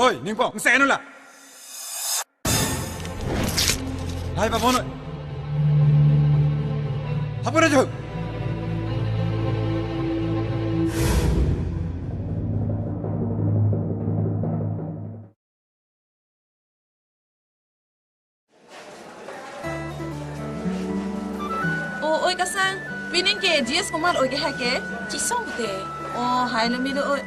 Oi, Ningpo, ngse no lah. Hai pa bono. Hapura jo. Ôi các sang, vì nên kể GS của mặt ôi cái hai cái chỉ xong một tệ. Hai lần mới được ôi.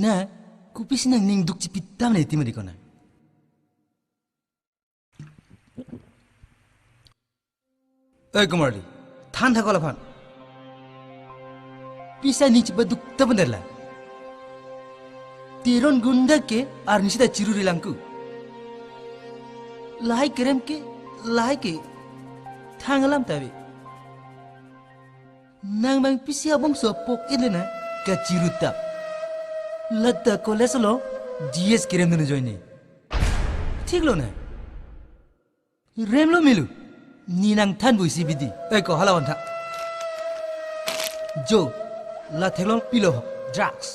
Na, kupis nang ning duk cipitam na itim di kona. Kumarli, than tha kola phan. Pisa ni cipa duk tabenderla. Tiron gunda ke arnisida ciruri langku. Lahai kerem ke, thangalam tabi. Nang bang pisi abong sopok ilena ka cirutap. Lata college लो जीएस किरेम दोनों join नहीं ठीक लो ना रेम लो मिलू नीनांग थान बुइसी बिदी को हलावन था जो लाथेलों पिलो drugs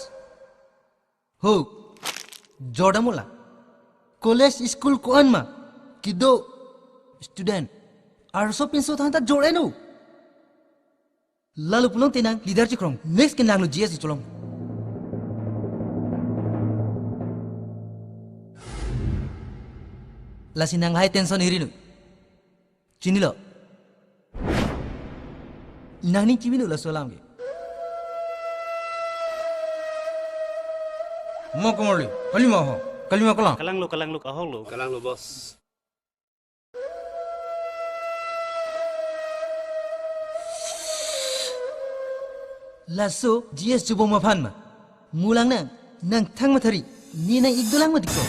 हो जोड़ा मोला कॉलेज स्कूल को अनमा किदो स्टूडेंट आरसो पिंसो था जोड़े नो लालू पुलों तेनांग लीडर चिक्रों नेक्स्ट के नांगलो जीएस चलों Lasinang hai tension hirinu. Cini lo. Nang ni cibinu la solam ge. Mo kumorli, kalima ho. Kalima kalang. Kalang lu kahong lu. Kalang lu bos. Laso GS jubo mafan ma. Mulang nang thang mathari. Ni nang igdolang ma dikko.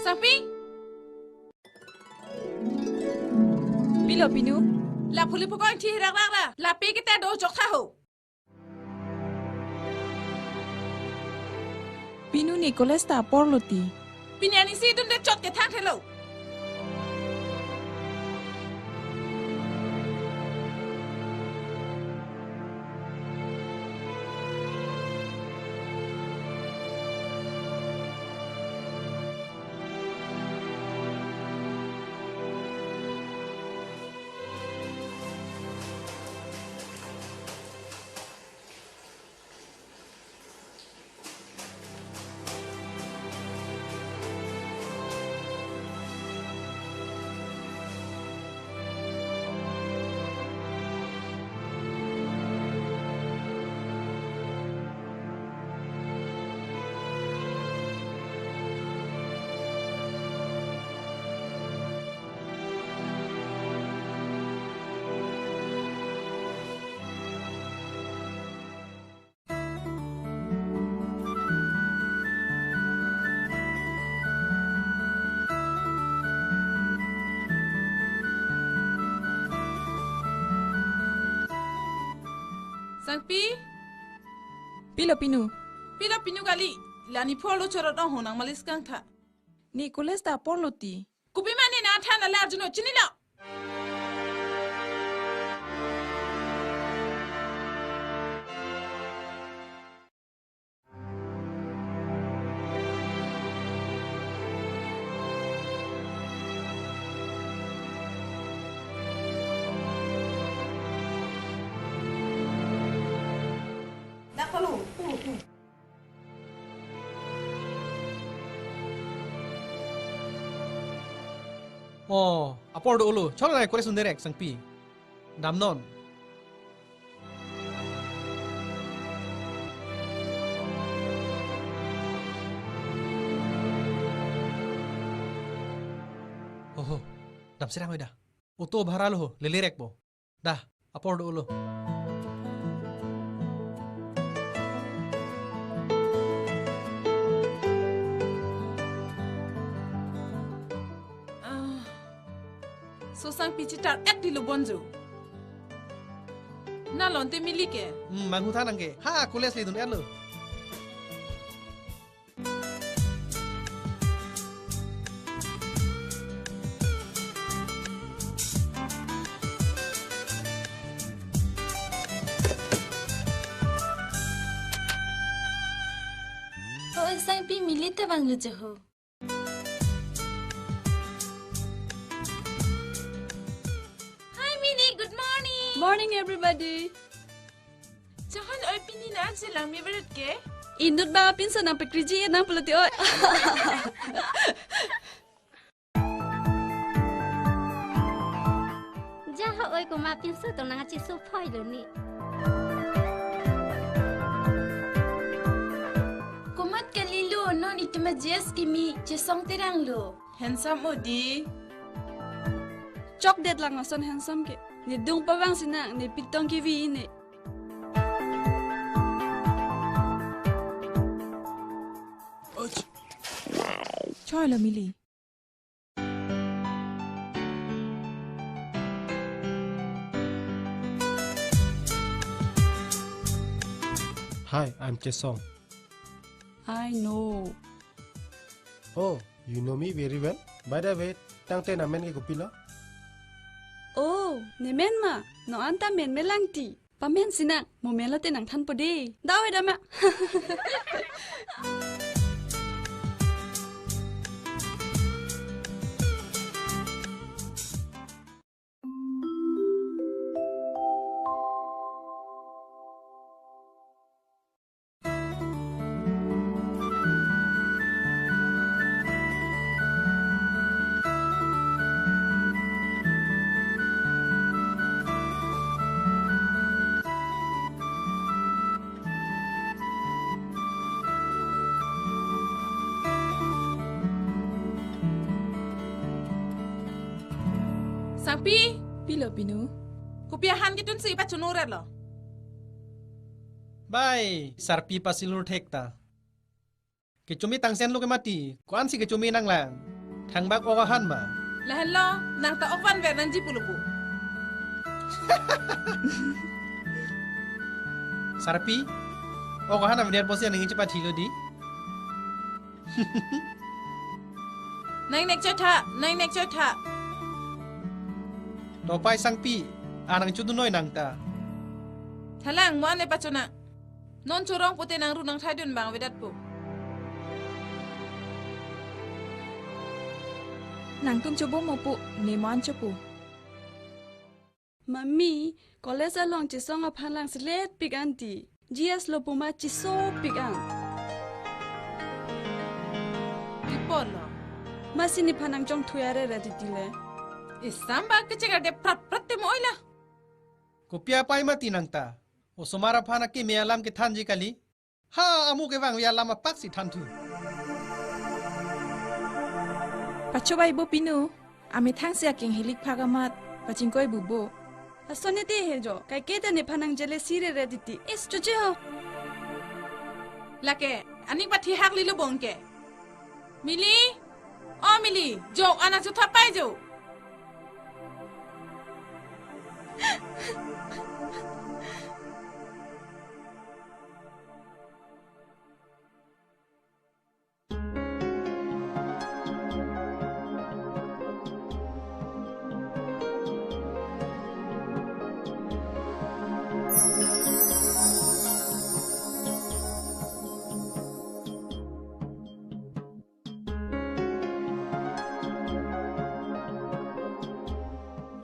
Samping. Pilo pinu. La puli pokok ci rak rak la. La pi kita do jok tahu. Pinu Nicholas ta porloti. Pinyani si dun de chot ke thang thelo. Sangpi. Pilo pinu. Pilo pinu kali. Lani polo corot dong honang malis kang tha. Nicholas ta porloti. Kupi mani na thana la juno chini lo. Oh, apor do ulu. Chol nai koles underek sang pi. Dam non. Oh, dam serang oi dah. Auto bhara lo lelerek bo. Dah, apor do ulu. So sang pichi tar ek di lo bonjo. Na lonte mili ke. Mangu than angke. Ha, koles le dun elo. Oh, sang pi milita bang lu jaho. Hi, Mini. Good morning. Morning, everybody. Jangan oi pini na an silang mi berat ke. Indut ba pinsan ang pekriji na pelati oi. Jaho oi ko ma pinsa to na chi so phoi lo ni. Kumat kalilu non itu majes kimi jesong terang lo. Handsome odi. Chok det lang ason handsome ke. Ni dung pawang sinang ni pitong ki vi ni. Choi lo mili. Hi, I'm Chesong. I know. Oh, you know me very well. By the way, tang te na men ke kupila. Oh, ni men ma. No anta men melang ti. Pamen sinang mo mela te nang than podi. Daw eda ma. Sang pi. Pilo pinu. Kupiahan kitun si ipa chunuret lo. Bye, sarpi pasilur thekta. Kecumi tangsen lu ke mati. Kuan si kecumi nang lang. Thang bak okahan ma. Lahan lo nang ta ofan ver nan jipulupu. Sarpi. Okahan am der bosi nang cepat hilo di. Nang nek chatha, nang nek chatha. Topai sang pi. Anang chudu noy nang ta. Thalang mo ane pachona. Non chorong puti nang runang thaidun bang vedat pu. Nang tum chobo mo pu. Ni mo an chopu. Mami, koles along jesong ap halang selet pig anti. GS lo puma chiso pig an. Ipolo. Masini panang jong tuyare raditile. Isamba kecekar de prat mo oila. Kopia pai mati nang ta. O sumara phana ke me alam ke thanji kali. Ha amu ke wang ya lama paksi thantu. Pacho bai bo pinu. Ami thang sia king hilik phagamat. Pachingkoi bubo. Asone te hejo. Kai keda ne panang jele sire raditi. Is chuche ho. Lake anik pati hak lilo bongke. Mili? Oh Mili, jok anak chu thapai jo.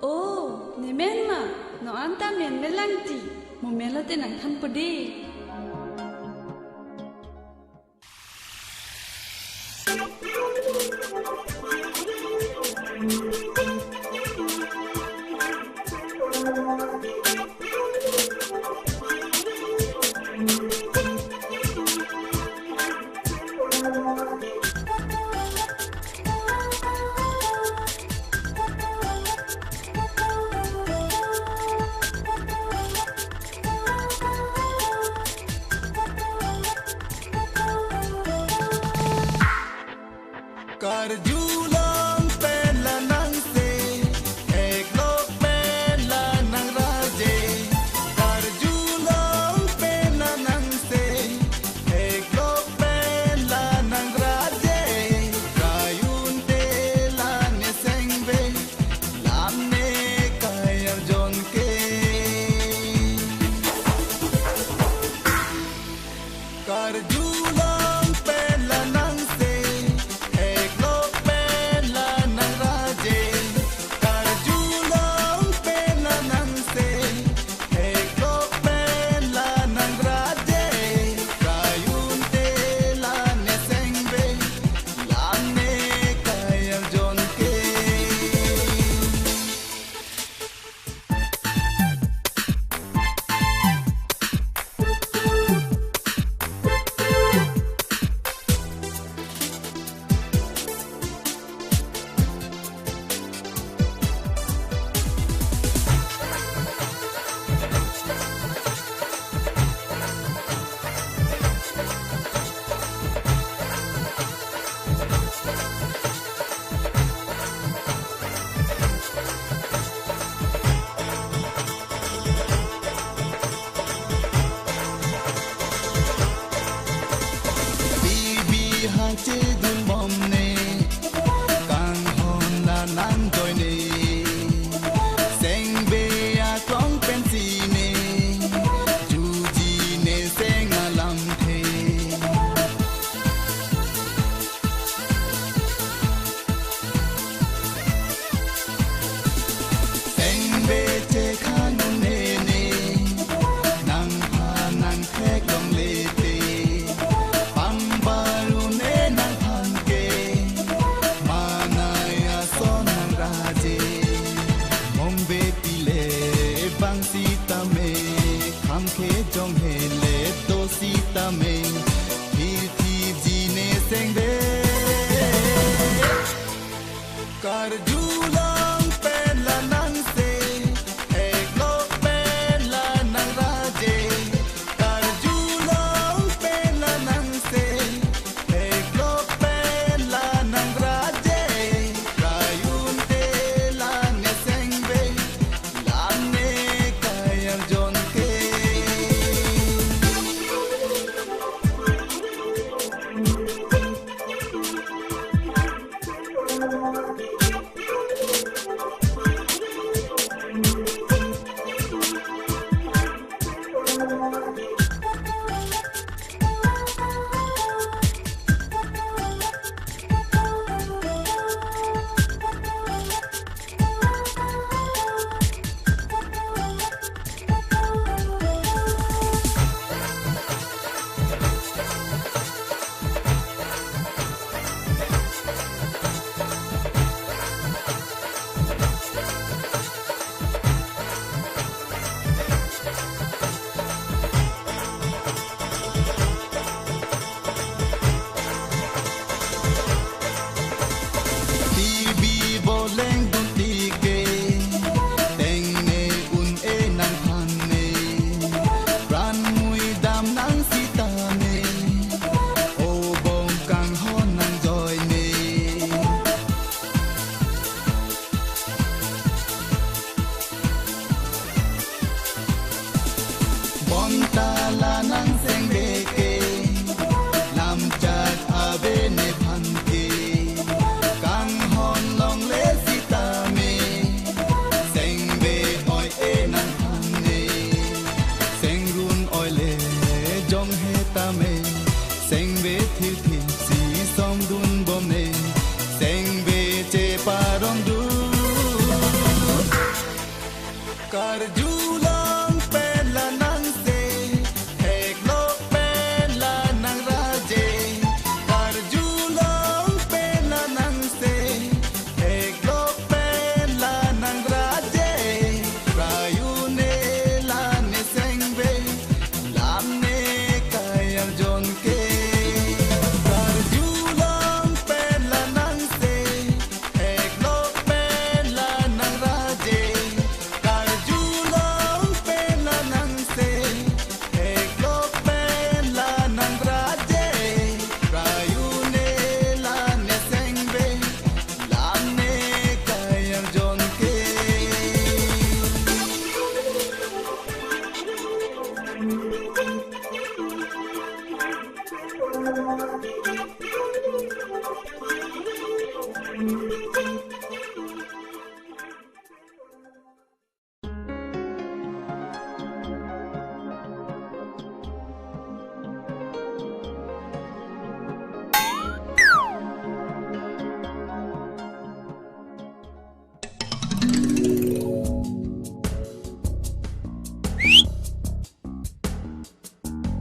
Oh, ni men ma. No anta men melang ti. Mo mela te nang than podi.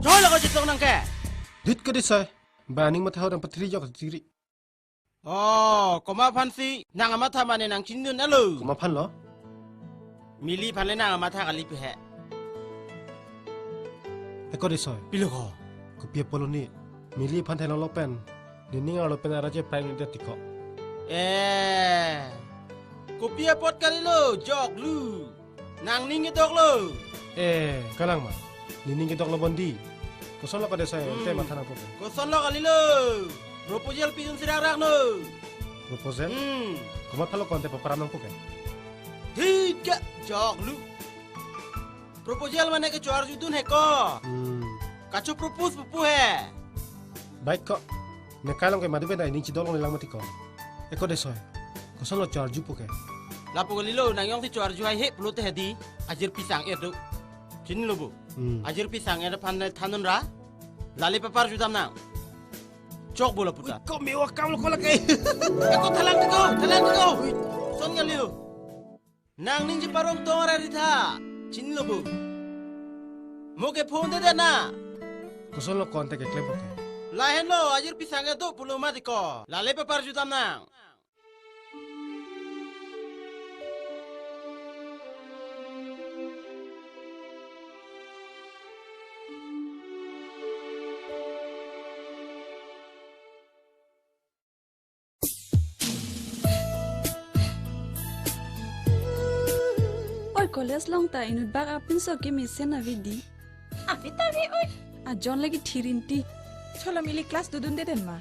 Joy lah kau jatuh nang ke. Dit ke desai. Baning mata orang patri jok sendiri. Oh, kau ma pan si nang amat mana nang cindun elu. Kuma pan lo. Mili pan le nang amat kali pehe. Eko desai. Pilu kau. Ko pia polo ni. Mili pan thai lopen. Nining ang lopen araje prang ni tiko. Kopi pot kali lo, jok lu. Nang ning dok lo. Kalang ma. Nining kitok lo bondi. Ko solo ko desai. Te mata na po. Kau son lo kali lo. Proposal pidun sidang rak no. Proposal. Kuma palo konte paparam nang po ke. Tidak, jok lu. Proposal mana ke cuar judun heko. Kacu propose pupu he. Baik kok. Ne kalang ke madu benda ini cidolong nilang mati ko. Eko desai. Ko solo charge po ke. Lapo kali lo nang yong si cuar juai he perlu teh di. Ajar pisang itu. Sini lo bu. Ajar pisang ada pandai tanun ra. Lali papar judam nang. Cok bola puta. Ko mewah kamu ko lagi. Eko talang tiko. Son kali lo. Nang ning parong tong ra ditha. Sini lo bu. Mo ke phone de na. Ko solo konte ke klem po ke. Lahen lo ajar pisang itu perlu mati ko. Lali papar judam nang. College long ta inut bag apin so ke misen avidi. Afita vi oi. A John lagi thirinti. Cholo mili kelas dudun de den ma.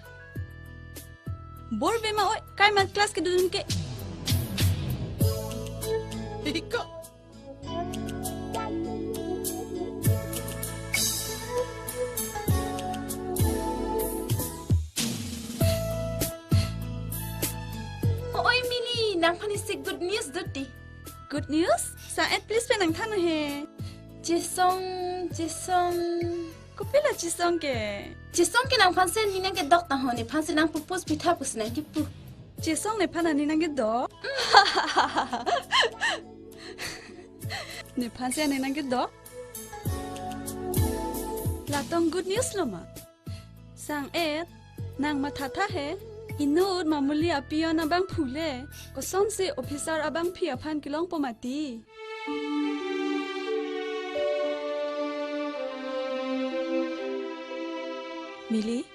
Bor be ma oi. Kai mat class ke dudun ke. Iko. Oi Mili, nang panisik good news duti. Good news? Sa please pe nang thana he. Jisong. Ko pila chisong ke. Jisong ke nang pansen ni nang ke dokta honi pansen nang pupus pitha pus nang ki pu. Chisong ne phana ni nang ke do. Ne pansen ni nang ke do. La tong good news lo ma. Sang nang mathatha he. Inut mamuli apion abang phule. Ko son se officer abang phi aphan kilong pomati. Mili,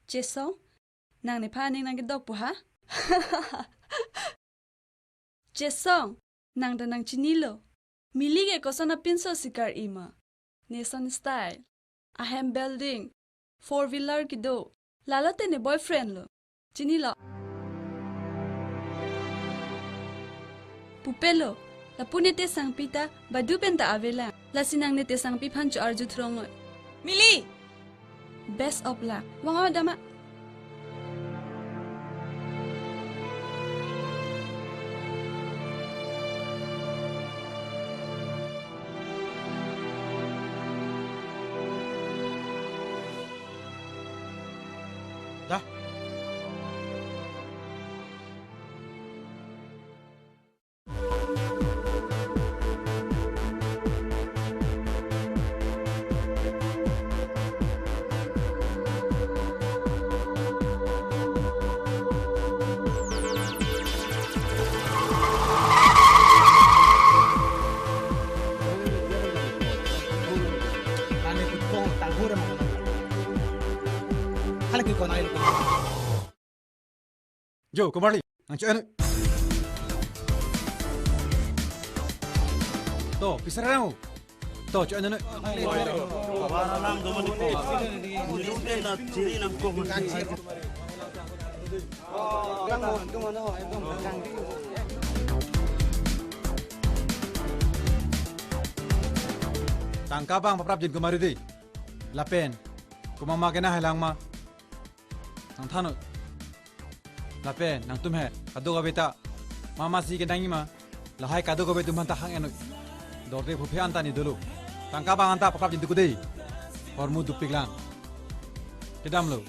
Jesong, nang ne pha ning nang ke dok pu ha. Jesong, nang da nang chinilo. Mili ke kosana pinso sikar ima. Neson style. Ahem building. 4-wheeler ki do. Lalote ne boyfriend lo. Chinilo. Pupelo. La pune te sang pita badu penta avela. La sinang ne te sang pi phancho arju throngo. Mili, Best of luck. Wanga dama. Dah. Jo, kembali. Nang cuan. To, pisar mo. To, cuan na. Tangka bang paprap jin kemari di. Lapen. Kumama kena halang ma. Nang thanu. Lapen nang tumhe kado ka beta. Mama si ke dangi ma. Lahai kado ka betu man ta hang enu. Dorde phuphe anta ni dulu. Tangka bang anta paprap jin ku dei. Hormu dupik lang. Kedam lo.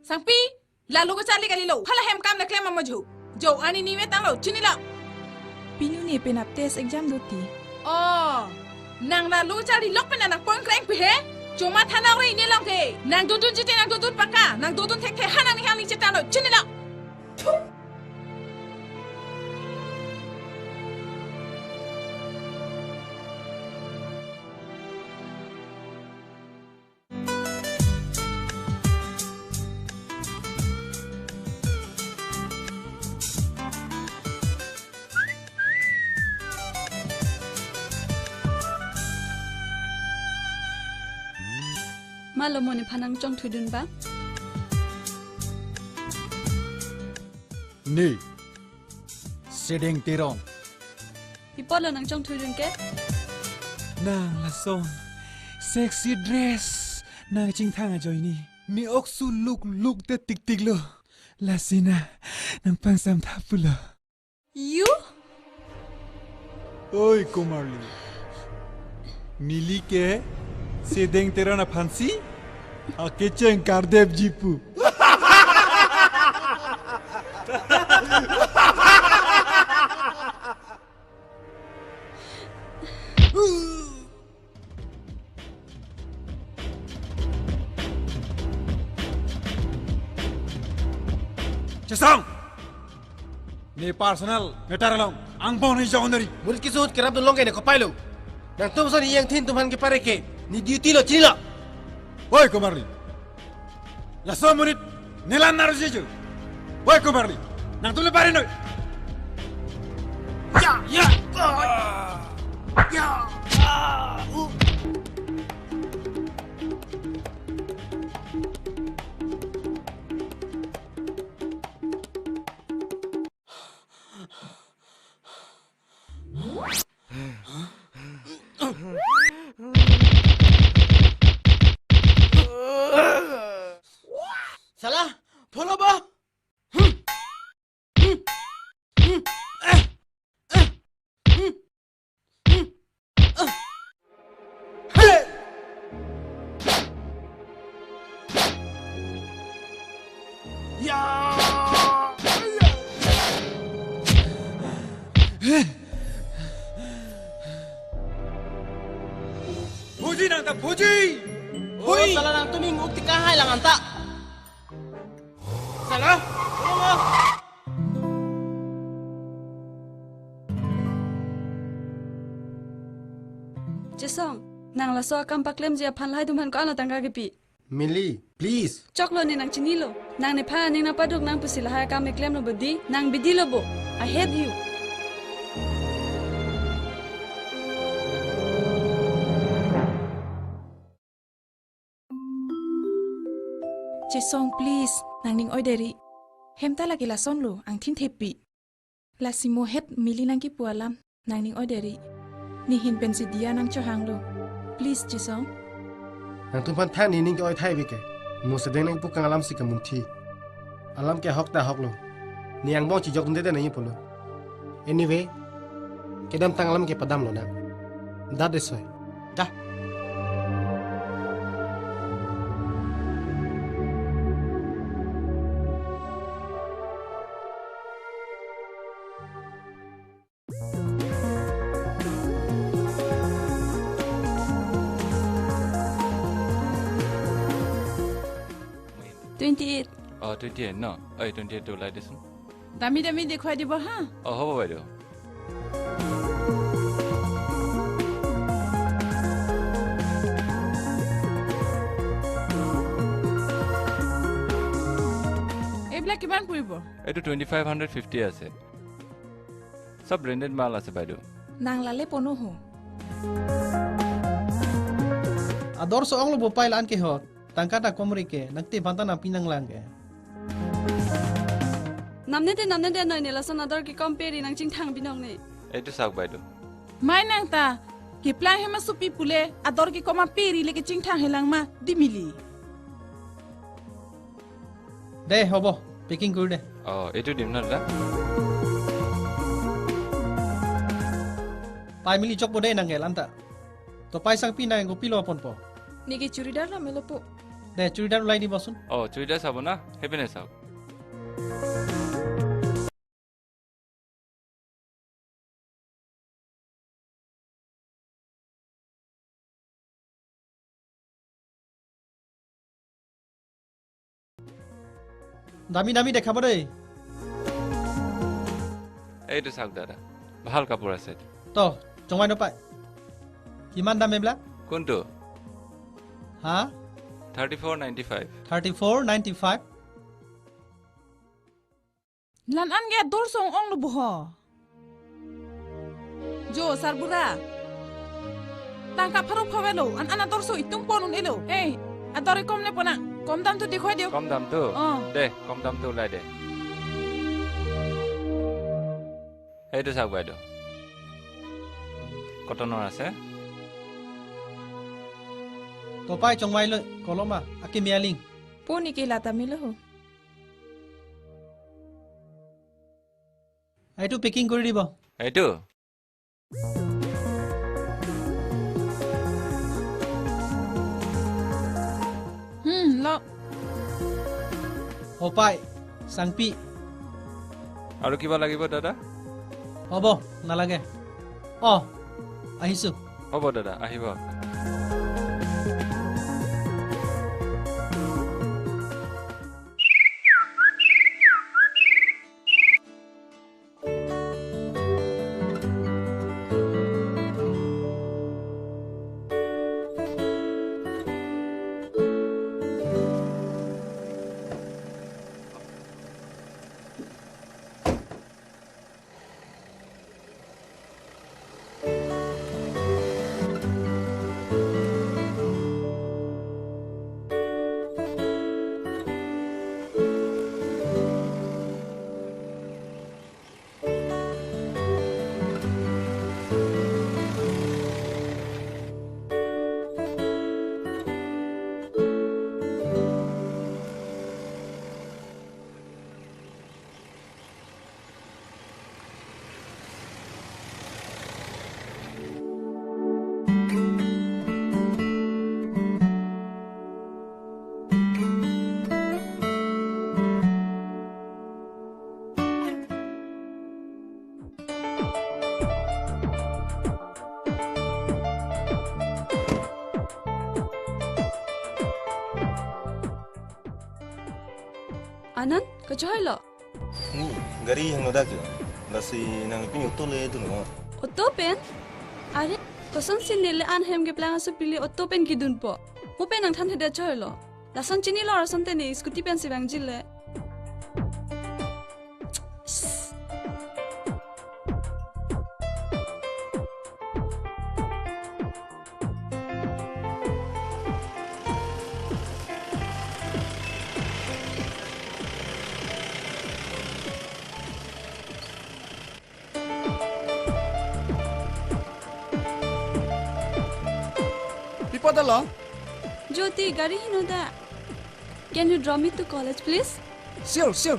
Sang pi, lalu ko cali kali lo. Hala hem kam na klem maju. Jo ani ni wetang lo, cini la. Pinu ni penap tes exam doti. Oh, nang lalu cali lok pena nang pon kleng pi he. Cuma thana wi ni long ke. Nang dudun jite nang dudun paka, nang dudun tek tek hanang ni hang ni cita lo, cini la. Malo mo ni panang chong tudun ba? Ni. Sedeng tirong. Ipolo nang chong tudun ke? Nang lason. Sexy dress. Nang ching thang ajoy ni. Mi oksu look te tik tik lo. Lasina. Nang pansam thapula. You? Oi Kumarli. Mili ke? Sedeng tirong na fancy? Akecheng Kardev jipu. Cesang. Ni personal metaralong angpon ni jawandari. Murid kisut kerap dun long ke ne ko pailo. Nang tum so ni yang thin tum han ke pare ke. Ni duty lo chini lo. Oi Kumarli. Laso murid nelan narjeju. Oi Kumarli. Nang tule pare no. Ya ya. Ya. Salah, follow ba? Puji nang tak puji. Oh, salah nang tuming ukti kahai lang anta. Salah, follow ba? Jesong, nang laso akam paklem jia pan lai duman ko ana tangga gepi. Mili, please. Choklo ni nang chini lo. Nang ne pa ning na paduk nang pusil hai akam meklem lo bedi, nang bidi lo bo. I hate you. Cesong please, nang ning oi deri. Hemta lagi lason lo, ang tin tepi. Lasimo het mili nang ki pualam, nang ning oi deri. ni hin pen si dia nang cho hang lo. Please Jisong. Nang tumpan thang ni ning oi thai bi ke. Mu sedeng nang pukang alam si kamun thi. Alam ke hok ta hok lo. Ni ang bong chi jok tunde na polo. Anyway, kedam tang alam ke padam lo na. Da de soy. Dah. Oh, 28 no. 28 to like this. Dami dekhoi dibo ha. Oh, how about you? Ebla kiman puribo? Eto 2550 ase. Sab branded mal ase baido. Nang lale pono ho. Ador so ong lo bopai lan ke hot. Tangka ta komri ke nakti banta na pinang lang ke. Namne de noy ne lasan ador ki compare nang ching thang binong ne. Eto sak baido. Mai nang ta ki plan hema supi pule ador ki koma peri leke ching thang helang ma dimili. De hobo packing kor de. Oh, eto dim na da. Pai mili chok bode nang gel anta. To pai sang pina ngo pilo pon po. Niki churidar la melopo. De churidar ulai di bosun. Oh, chuida sabo na. Happiness sab. Dami dekhabo de. Eto sak dada. Bhal kapur ase. To chongwai no pai. Kiman dam ebla? Kunto? Ha? 34.95. 34.95. Lan an ge dor song ong lo boho. Jo sarbura. Tangka pharo phawelo an ador so itung ponun elo. Eh, ador kom ne pona. Kom dam tu dekhoi dio. Kom dam tu. Oh. De, kom dam tu lai de. Eto sak baido. Kotonor ase. To pai chongwai lo koloma aki mialing. Po niki lata milo ho. Aitu packing kori dibo. Eto. Lo. Opai sangpi. Aru kiba lagibo dada? Hobo nalage. Oh, ahisu. Hobo dada, ahibo. Anan, kejoy lo. Ni, gari yang noda jo. Basi nang pin auto le tu no. Auto pen? Are, kosan sinile an hem ge plang asu pili auto pen ki dun po. Mo pen nang than heda joy lo. Lasan chini lo rasan te ne scooty pen si bang jile. spot along? Jyoti, gari hinoda. Can you drop me to college, please? Sure, sure.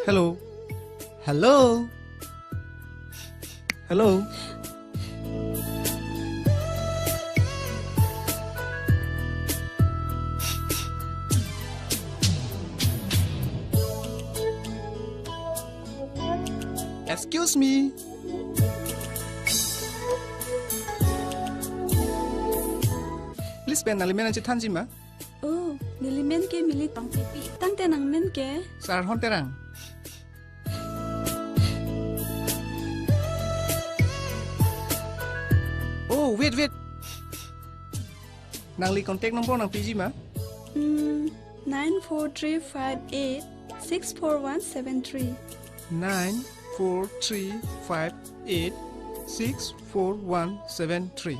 Hello. Hello. Hello. Excuse me. Please pen nalimen aja tanji ma. Oh, nilimen ke milit pang pipi. Tang tenang men ke. Sar hon terang. Oh, wait. Nang li contact number nang PG ma? 94358 94358 64173.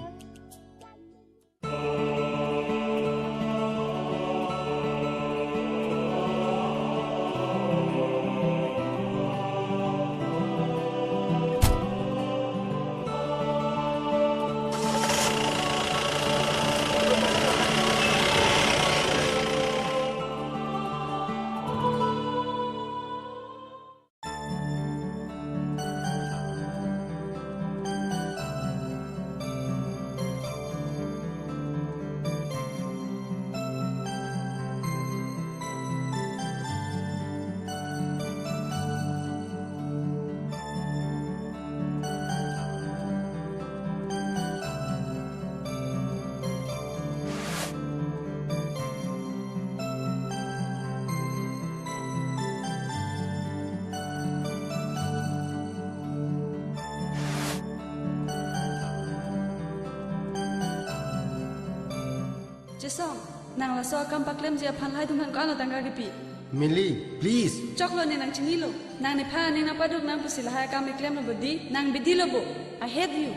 Jesong, nang la so kam paklem je phan lai tuman ko ala tangga gipi. Millie, please. Choklo ni nang chini lo. Nang ne pha ni na paduk nang pusila ha kam eklem lo bodi, nang bidi lo bo. I hate you.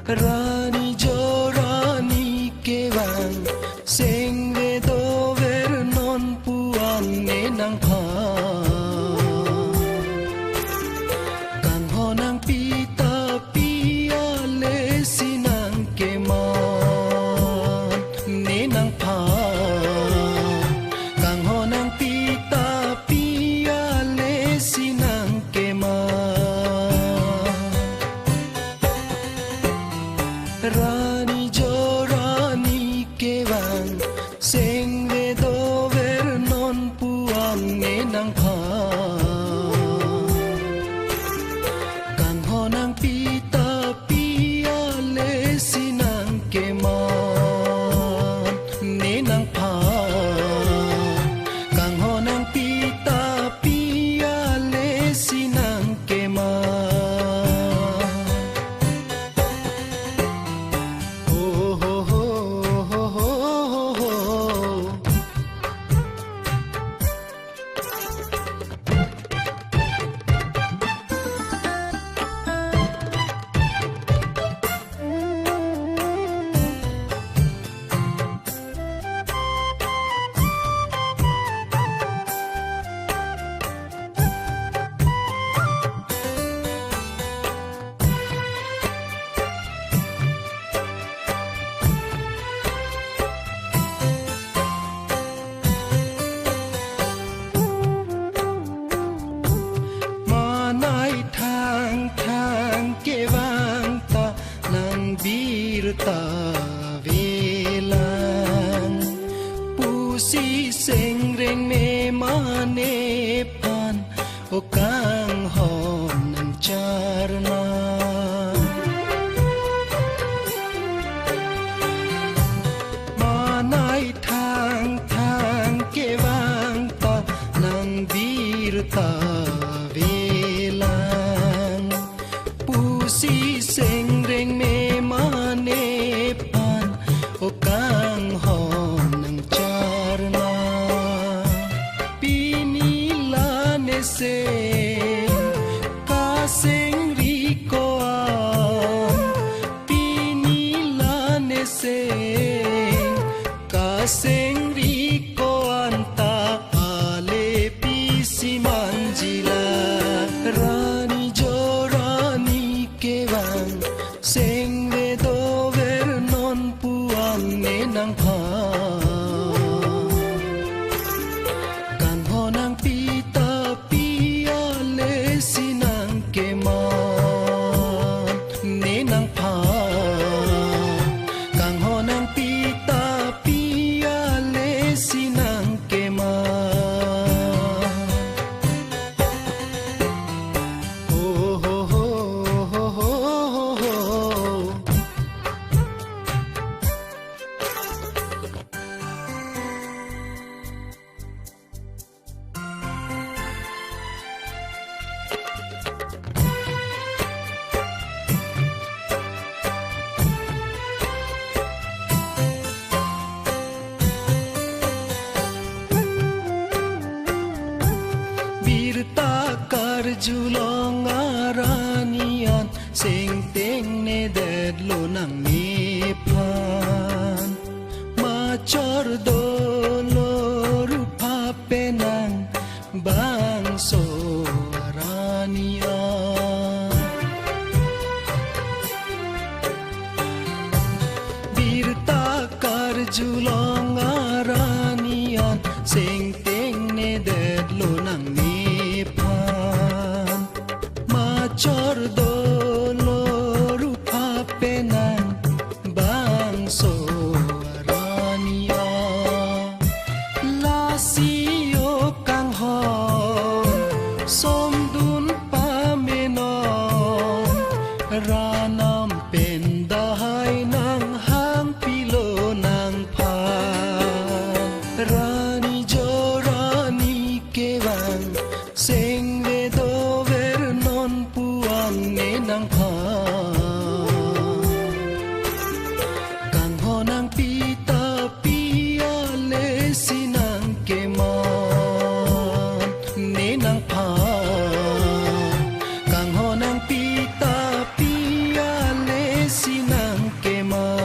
Rani jo rani kewang sengge do ver non puan ne nang pha kan ho nang pita pia le sinang ke ma ne nang pha kan ho nang pita pia le sinang ke ma julong aranian sing ting ne det lo nang nipan macor dolo rupa penang bangso aranian birtakar julong aranian sing ting ne det lo nang nipan macor dolo rupa penang bangso aranian lasio kang hon som dun pamenon ranam pendahay nang hang pilo nang pan rani jo rani kewang sing vedo vernon puang ne nang pan kang honang pita pia lesinang keman ne nang pan kang honang pita pia lesinang keman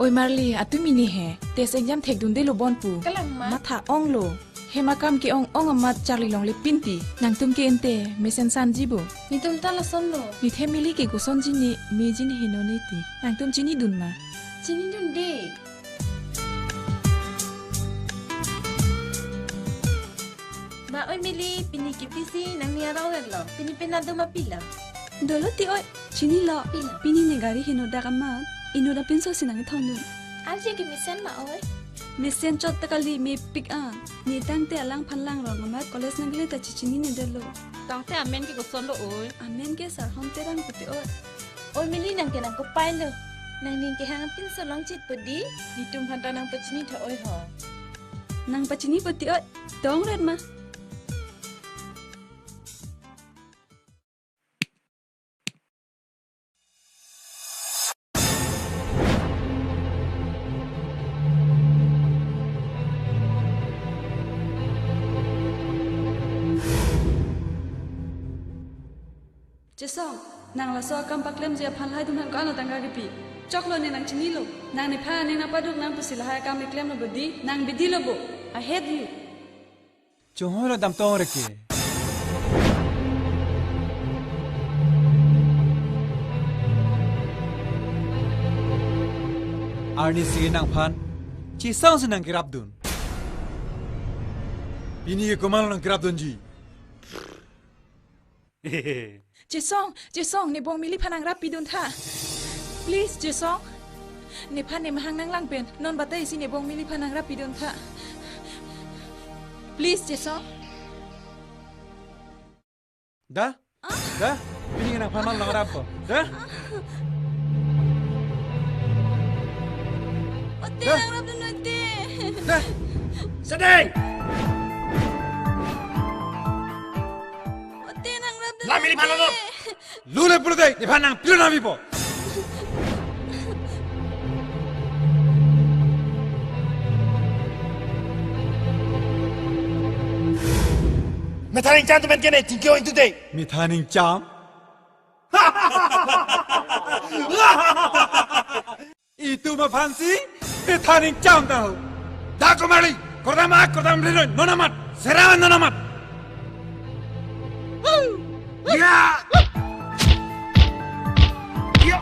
Oi Marley, atu mini he. Tes exam thek dun de lo bon pu. Kalang ma. Matha ong lo. Hemakam ki ong amat Charlie long le pinti. Nang tum ke ente mesen san jibo. Ni tum ta la son lo. Ni themili ke goson jini me jini hinoni ti. Nang tum jini dun ma. Chini dun de. Ma oi mili pini ki pisi nang ni araw lo. Pini penado mapila. Dolo ti oi chini lo pini ne gari hino dagamat ino da pinso sinang thonu Aje ki misen ma oi. mesen chot takali me pick a ni tang te alang phanlang rong ma college nangle ta chichini ne delo Tang te amen ki goson lo oi. amen ke sar hom te rang puti oi Oi mili nang ke nang ko pai lo. Nang ning ke hang pin so long chit pudi. Ni tum hanta nang pachini tha oi ho. nang pachini puti oi dong red ma Jesong, nang la so kam paklem je phan hai dunan ka no tanga ripi. Choklo ne nang chini lo. Nang ne pha ne na paduk nang pusil hai kam klem no budi, nang bidi lo bo. I hate you. Chunghoi lo dam tong reke. Arni sige nang phan. Chi sang se nang kirap dun. Pini ke komal nang kirap dun ji. Jesong, ne bong mili phanang rap pidun tha. Please, Jesong. Ne phan ne mahang nang lang pen. Non batai si ne bong mili phanang rap pidun tha. Please, Jesong. Da? Da? Pini ke nang phan nang rap ko. Da? Ote nang rap dun ote. Da? Sedeng. Lami ni phan lo. Lule pulu dei, ni phan nang pilu na vipo. Methaning cham tu men kene tingkau itu deh. Methaning cham? Itu mah fancy? Methaning cham tahu. Dah kembali. Kordam lino, nonamat. Serawan nonamat. Ya. Ya.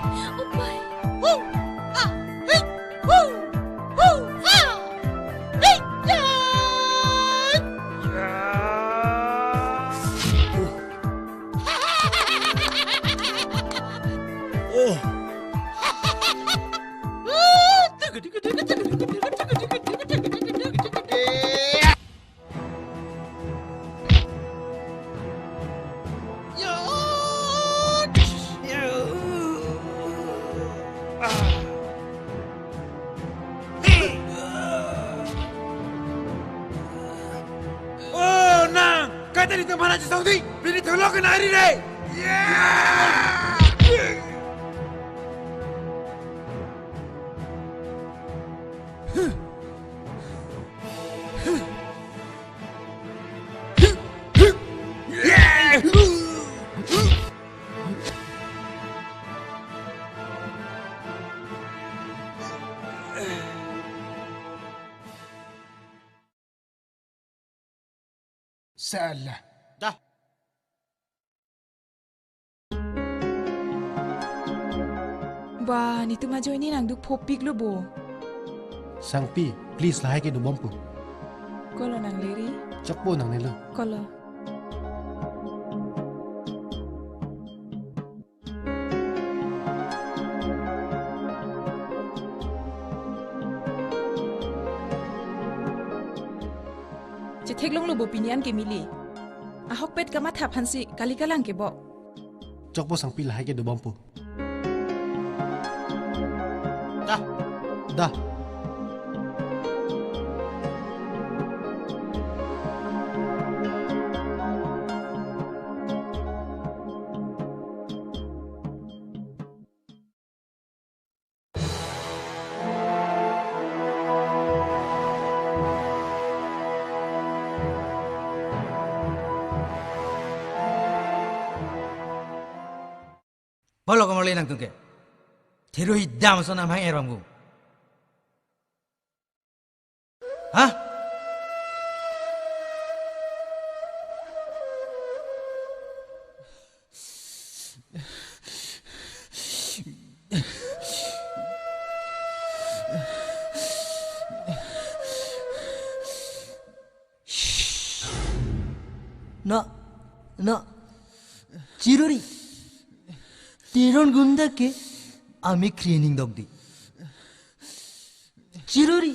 Kata di tempat aja Saudi, pilih tolong ke nari deh. Yeah. Salah. Dah. Ba, ni tu majo ini nang duk popik lo bo. Sang pi, please lahai ke dubom pu. Kalau nang leri, Cakpo nang nelo. kalau. Cetek long lo bo pinian ke mili. Ahok pet kamat hapan si kali kalang ke bo. Cakpo sang pi lahai ke dubom pu. Dah. Dah. Bolo ko malay nang tungke. Tiro hidam so nam hang eram ko. Ha? Na, Chirori. Tiron gunda ke ami cleaning dog di. Chirori.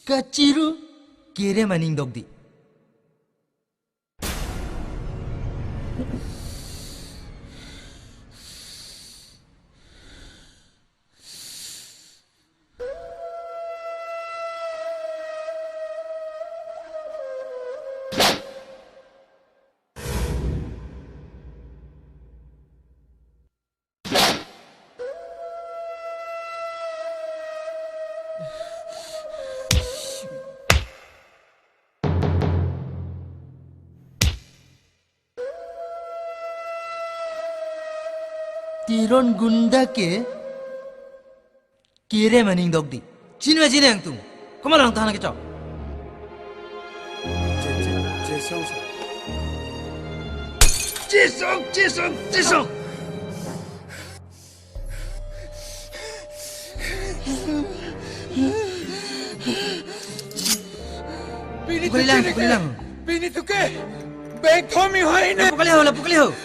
Kachiru kere maning dog di. Tiron gunda ke kere maning dog di. Chinwe yang tu. Kau malang tahan ke cok? Jesong. Pukulilang. Bini tu ke? Beg Tommy hoy ne. Pukuli ho.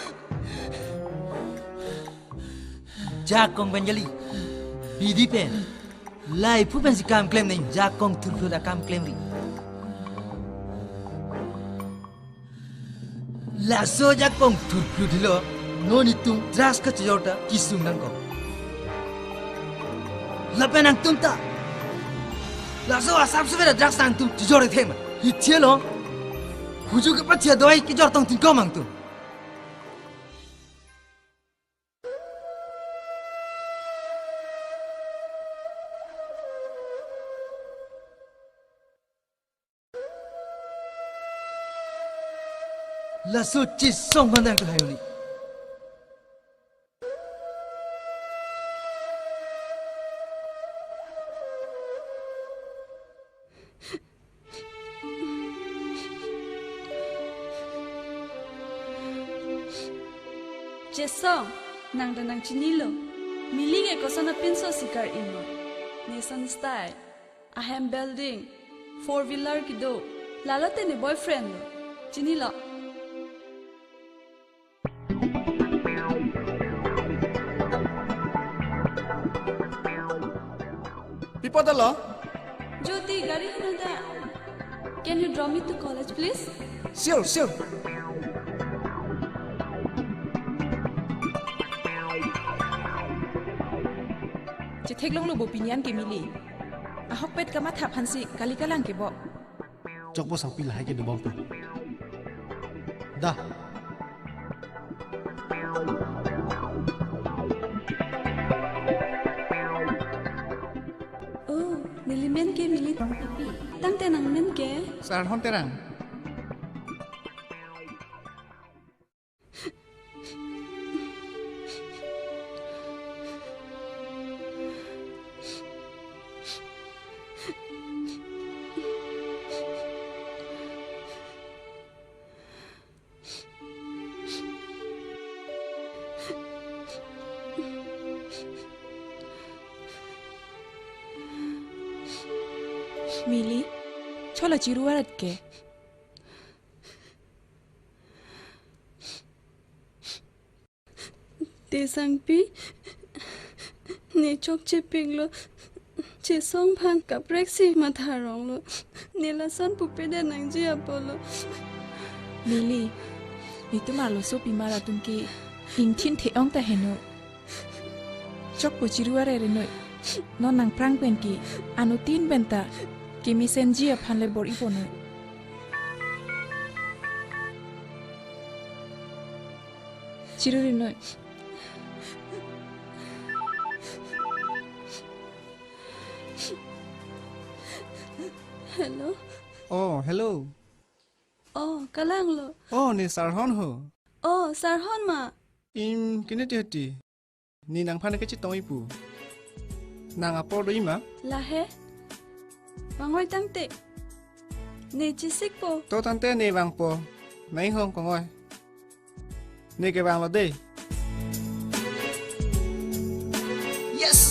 Jakong Benjali, bidi pen, lai pupen si kam claim nih, Jakong turut akam claim ri. Laso Jakong turut lo, non itu drugs ke cejota kisung nangko. Lapen ang tumta, laso asap sebera drugs nang tum cejora tema. Hitie lo, hujuk ke patia doi kijor tong tingko mang tum. Laso cisong pandang tu hayuni. Jesong, nang danang chinilo. Miling e kosana pinso sikar imo. Nissan style. Ahem building. 4-wheeler kido. Lalote ni boyfriend lo. Chinilo. Pipadala? Jyoti, gari hinoda. Can you draw me to college, please? Sure. Cetek long lo bo pinian ke mili. Ahok pet kamat hapan si kali kalang ke bo. Cakpo sang pi lahai ke dubom pu. Dah. ben ke mili tang te nang men ke sar hon terang Mili, chola chiru warat ke. Te sang pi ne chok che piglo che song phan ka prexi ma tharong lo ne la san pu pe de nang ji apolo Mili, itu malo so pi mara tungki ing thin the ong ta henu. Chok po chiru warat re noi. Non nang prang pen ki anu tin benta ki mi senji a phan le bor ipono. Chiru re noi. hello oh hello oh kalang lo oh ni sar hon ho oh sar hon ma im kine ti ni nang phan ke chi toi pu nang apor doi ma la he wangoi tang te ne chi sik po to tan te ne wang po nai hong ko ngoi ne ke wang lo de yes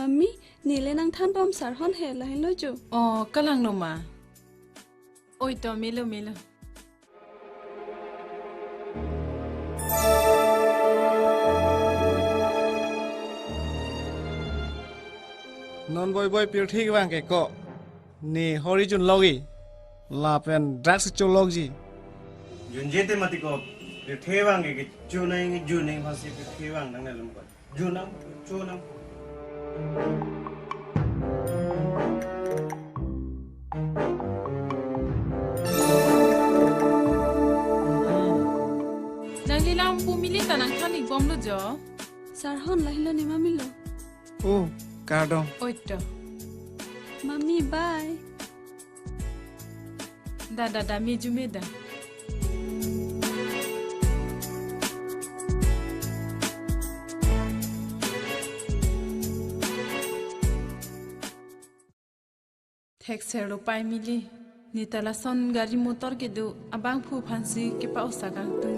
mami ni le nang than bom sar hon he la hello jo oh kalang no ma oi to milo non boy pir thik wang ke ko ni horizon logi la pen drugs chology yun jete mati ko pir thewang ke chu nai ju nai phasi pir thewang nang na lum ko ju nang chu nang nang lilam pu mili tanang thani bom lo jo sar hon la hello ni mami lo oh cardon oi to mami bye da mi jumeda Texer lo pai mili ni tala son gari motor ke do abang phu phansi ke pa usagang tu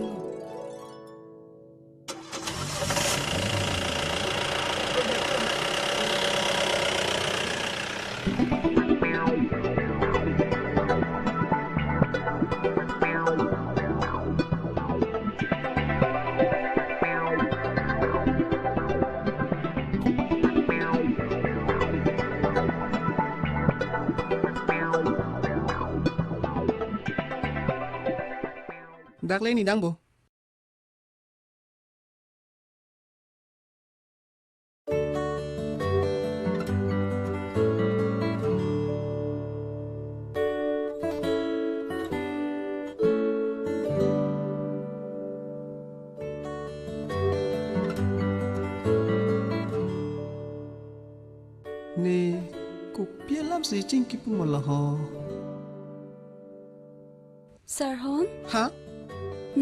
dak le ni dang bo ni ku pia lam si ching ki pu mo la ho sar hon ha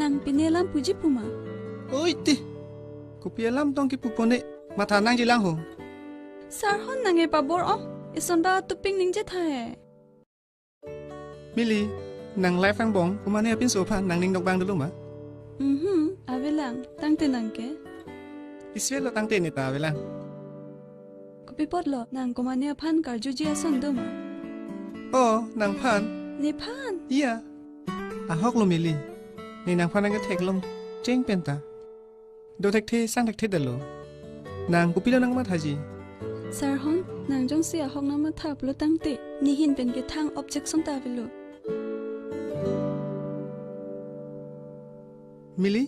nang pinelam puji puma oi ti ku pia lam tong ki pu pone ma tha nang ji lang ho sar hon nang e pa bor o isonda tuping ning je tha he mili nang lai phang bong ku ma ne pin so pha nang ning dok bang du ma avelang tang te nang ke isvel lo tang te ni ta avelang ko pipot lo nang ko mania phan kar ju ji asan do ma oh nang phan ni phan iya a hok lo mili ni nang phan nang ke thek long cheng pen ta do thek the sang thek the de lo nang ku pi lo nang ma tha ji sar hon nang jong sia hok na ma tha plo tang te ni hin pen ke thang object song ta velo मिली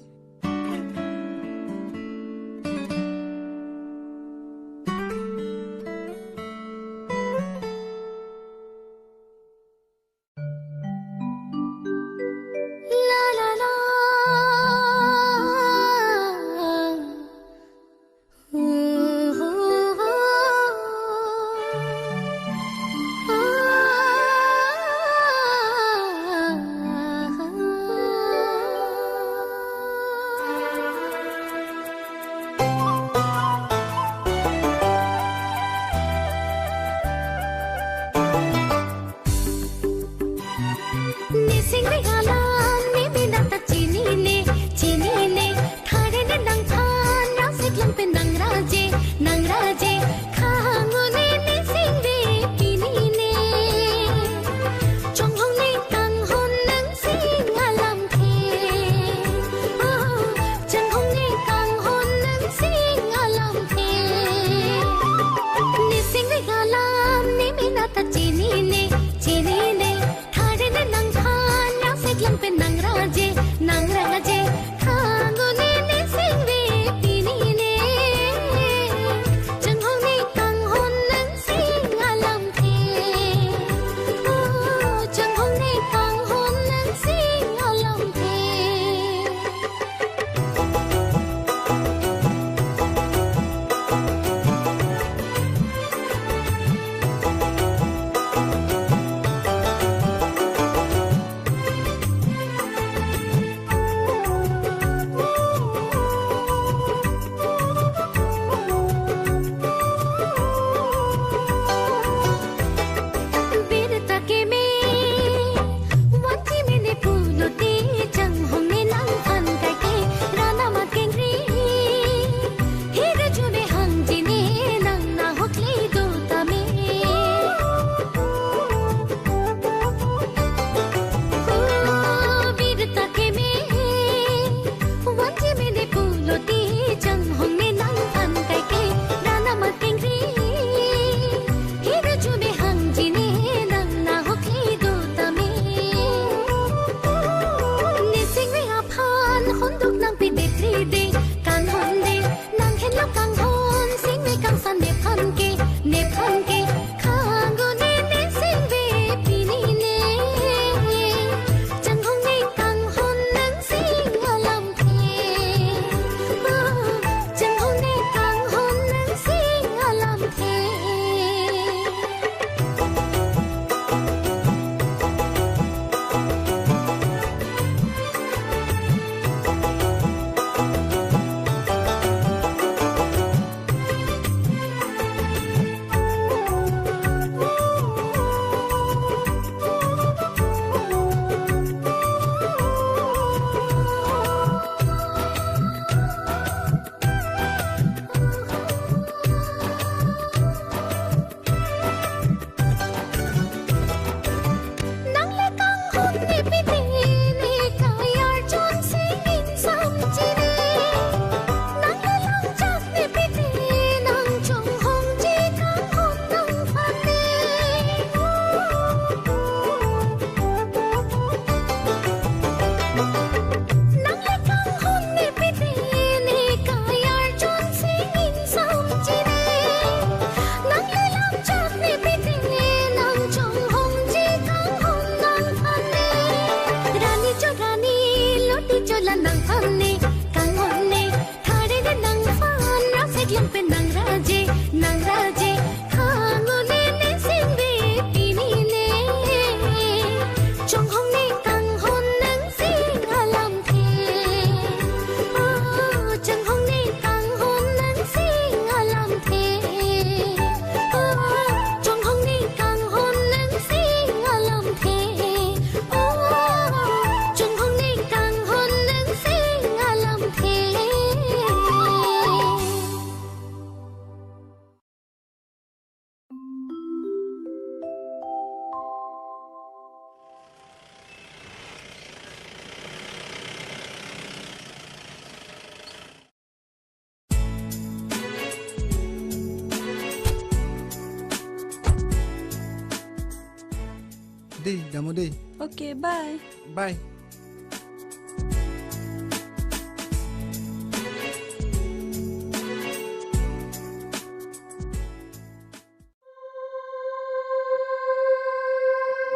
Day, damo day. Okay, bye. Bye.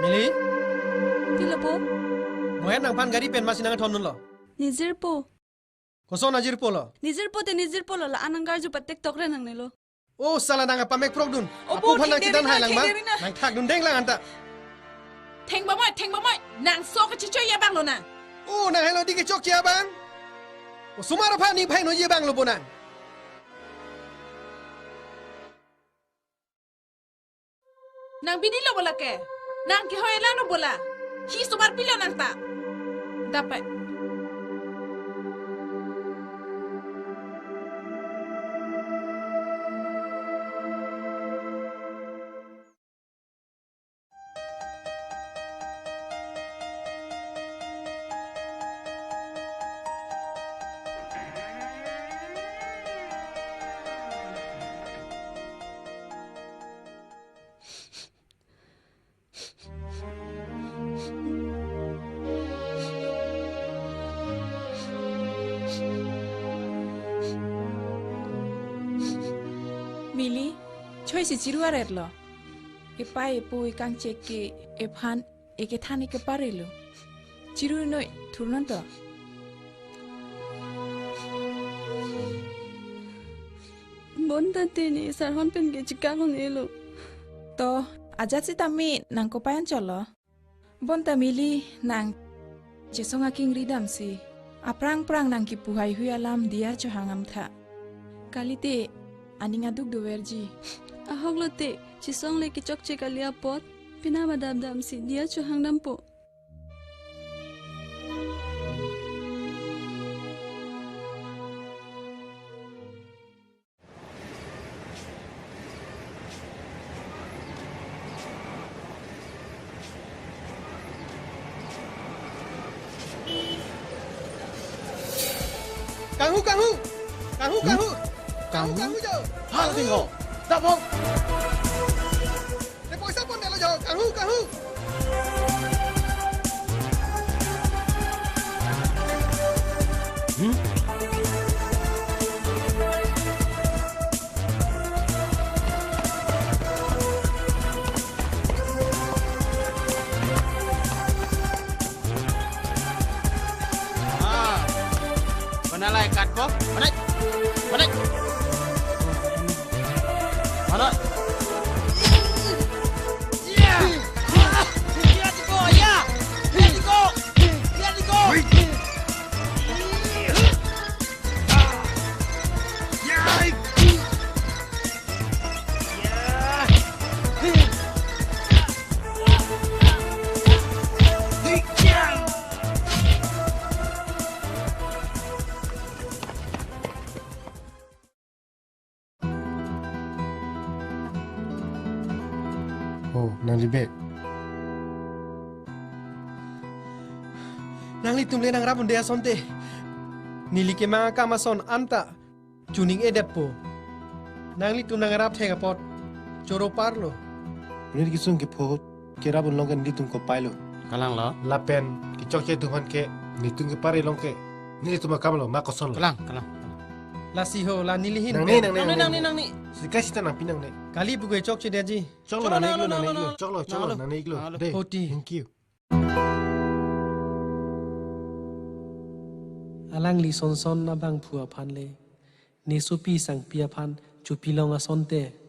Mili, Tila po? mohen nang pan gari pen masih nang thom nun lo. Nizir po. Koso najir po lo. Nizir po la anang garju patek tok ren nang nilo. Oh, salah nang apa mek prok dun. Opo, Apu pan nang theng kitan deri hai na, lang ma. theng deri na. Nang thak dun deng lang anta. Theng ba moi, nang so ka chicho ya bang lo na. Oh, nang hello di ke chok ya bang. Oh, sumara pa ni phai no ye bang lo bonan. Nang binilo bola ke. Nang ki hoyelano bola. Hi sumar pilo nang ta. Dapat. Mili, choi si chiruar erlo. Epai epoi kang cheke ephan eke thani ke parelo. Chiru noi thurnon to. Bon tate ni sarhon pen ge Chicago nilo. To aja si tami nang ko payan cholo. Bon ta mili nang jesonga king ridam si. Aprang prang nang ki puhai hui alam dia cho hangam tha. Kalite aninga duk do verji. Ahok lo te chisong le ki chok che kalia pot. Pina madam dam si dia cho hangdam po. Kahu jo. Hal tinggal. Tak bong. Để bôi sắp con này là jo. Kahu. Mana lai kat ko? Mana? Mana? Ya! Ya Tiko, ya! Ya Tiko! Ya Tiko! Oh, nang ribet. Nang litum le nang rabun dia sonte. Nili ke mga kamason anta. Tuning edep po. Nang litum nang rap thega pot. Choro parlo. Punir kisung ke phot ke rabun longan ditung ko pailo. Kalang lo. Lapen ki chok ye tuhan ke nitung ke pare long ke. Ni tu makam lo makoson lo. Kalang. La siho la nilihin. Nang ni. Sikai sita nang pinang ne. Kali bukai chok che deji. Chok lo nang iglo. Chok lo nang iglo. De. Hoti. Thank you. Alang li son na bang phua phan le. Ne supi sang pia phan chu pilong a son te.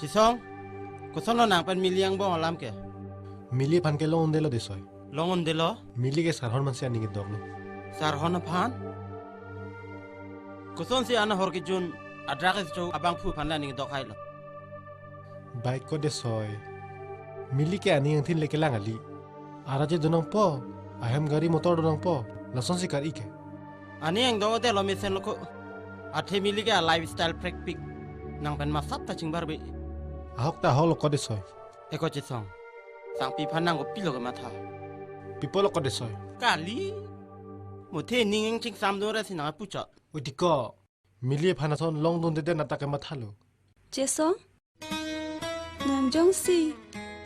Chisong, kusong lo nang pen miliang bong alam ke. Mili pan ke long delo desoy. Longon delo. Mili ke sarhon man se ani ke doglo. Sarhon pan. Kusong si ana hor ki jun adrakes jo abang phu pan la ning dok hai lo. Baik ko desoy. Mili ke ani yang tin leke lang ali. Araje donong po. Ahem gari motor donong po. Lason si kar ike. Ani yang dong de lo misen lo ko. Ate mili ke lifestyle practice nang pen masap ta cingbar be. Ahok ta hol ko desoy. Eko chisong. Sang pi phanang ko pilo ke matha. Pipolo ko desoy. Kali. Mothe ningeng ching sam do ra sinang pucha. Udiko milie phanason long don de na ta ke mathalo. Jesong nang jongsi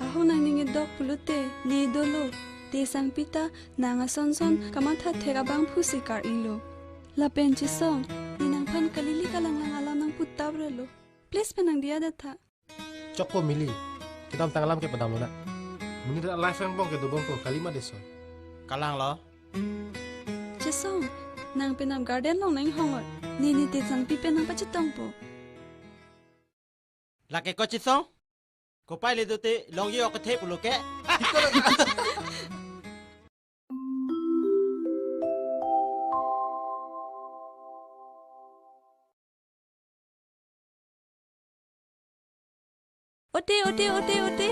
aho nang ninge dok pulute ni dolo te sang pita nang ason son kamatha thega bang phusi kar ilo la pen jesong ni nang phan kalili kalang lang alam nang putta brelo please penang dia da tha Chokpo mili kitam tangalam ke padam lo na. Muni da life yang bong ke do bong ko kalima desoy. Kalang lo. Jesong nang penam garden long nang hongor ni te sang pi penang pachetong po La ke ko chisong. Ko pai le do te long ye ok the pulo ke. Ote.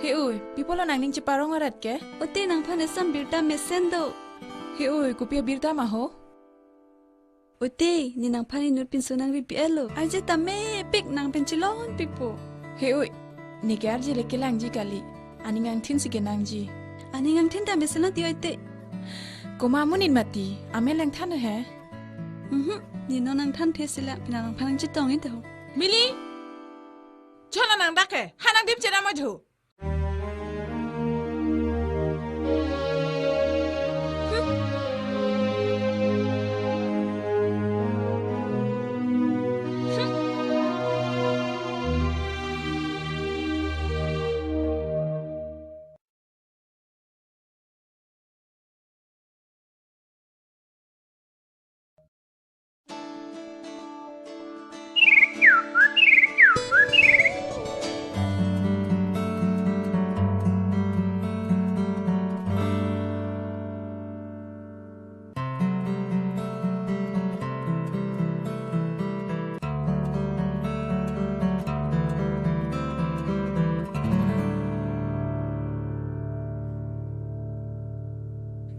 He oi, people nang ning ciparong arat ke? Ote nang phanesam birta mesendo. He oi, kupia birta maho. Ote ni nang phani nur pinso nang BPL. Aje tame pik nang pencilon pikpo. He oi, ni ke arje le kelang ji kali. Aning ang tin sige nang ji. Aning ang tin ta mesena ti oite. Koma munin mati, ame lang thana he. Ni no nang than thesila pinang phanang chitong ite ho. Mili. Chola nang dake, hanang dim chena majhu.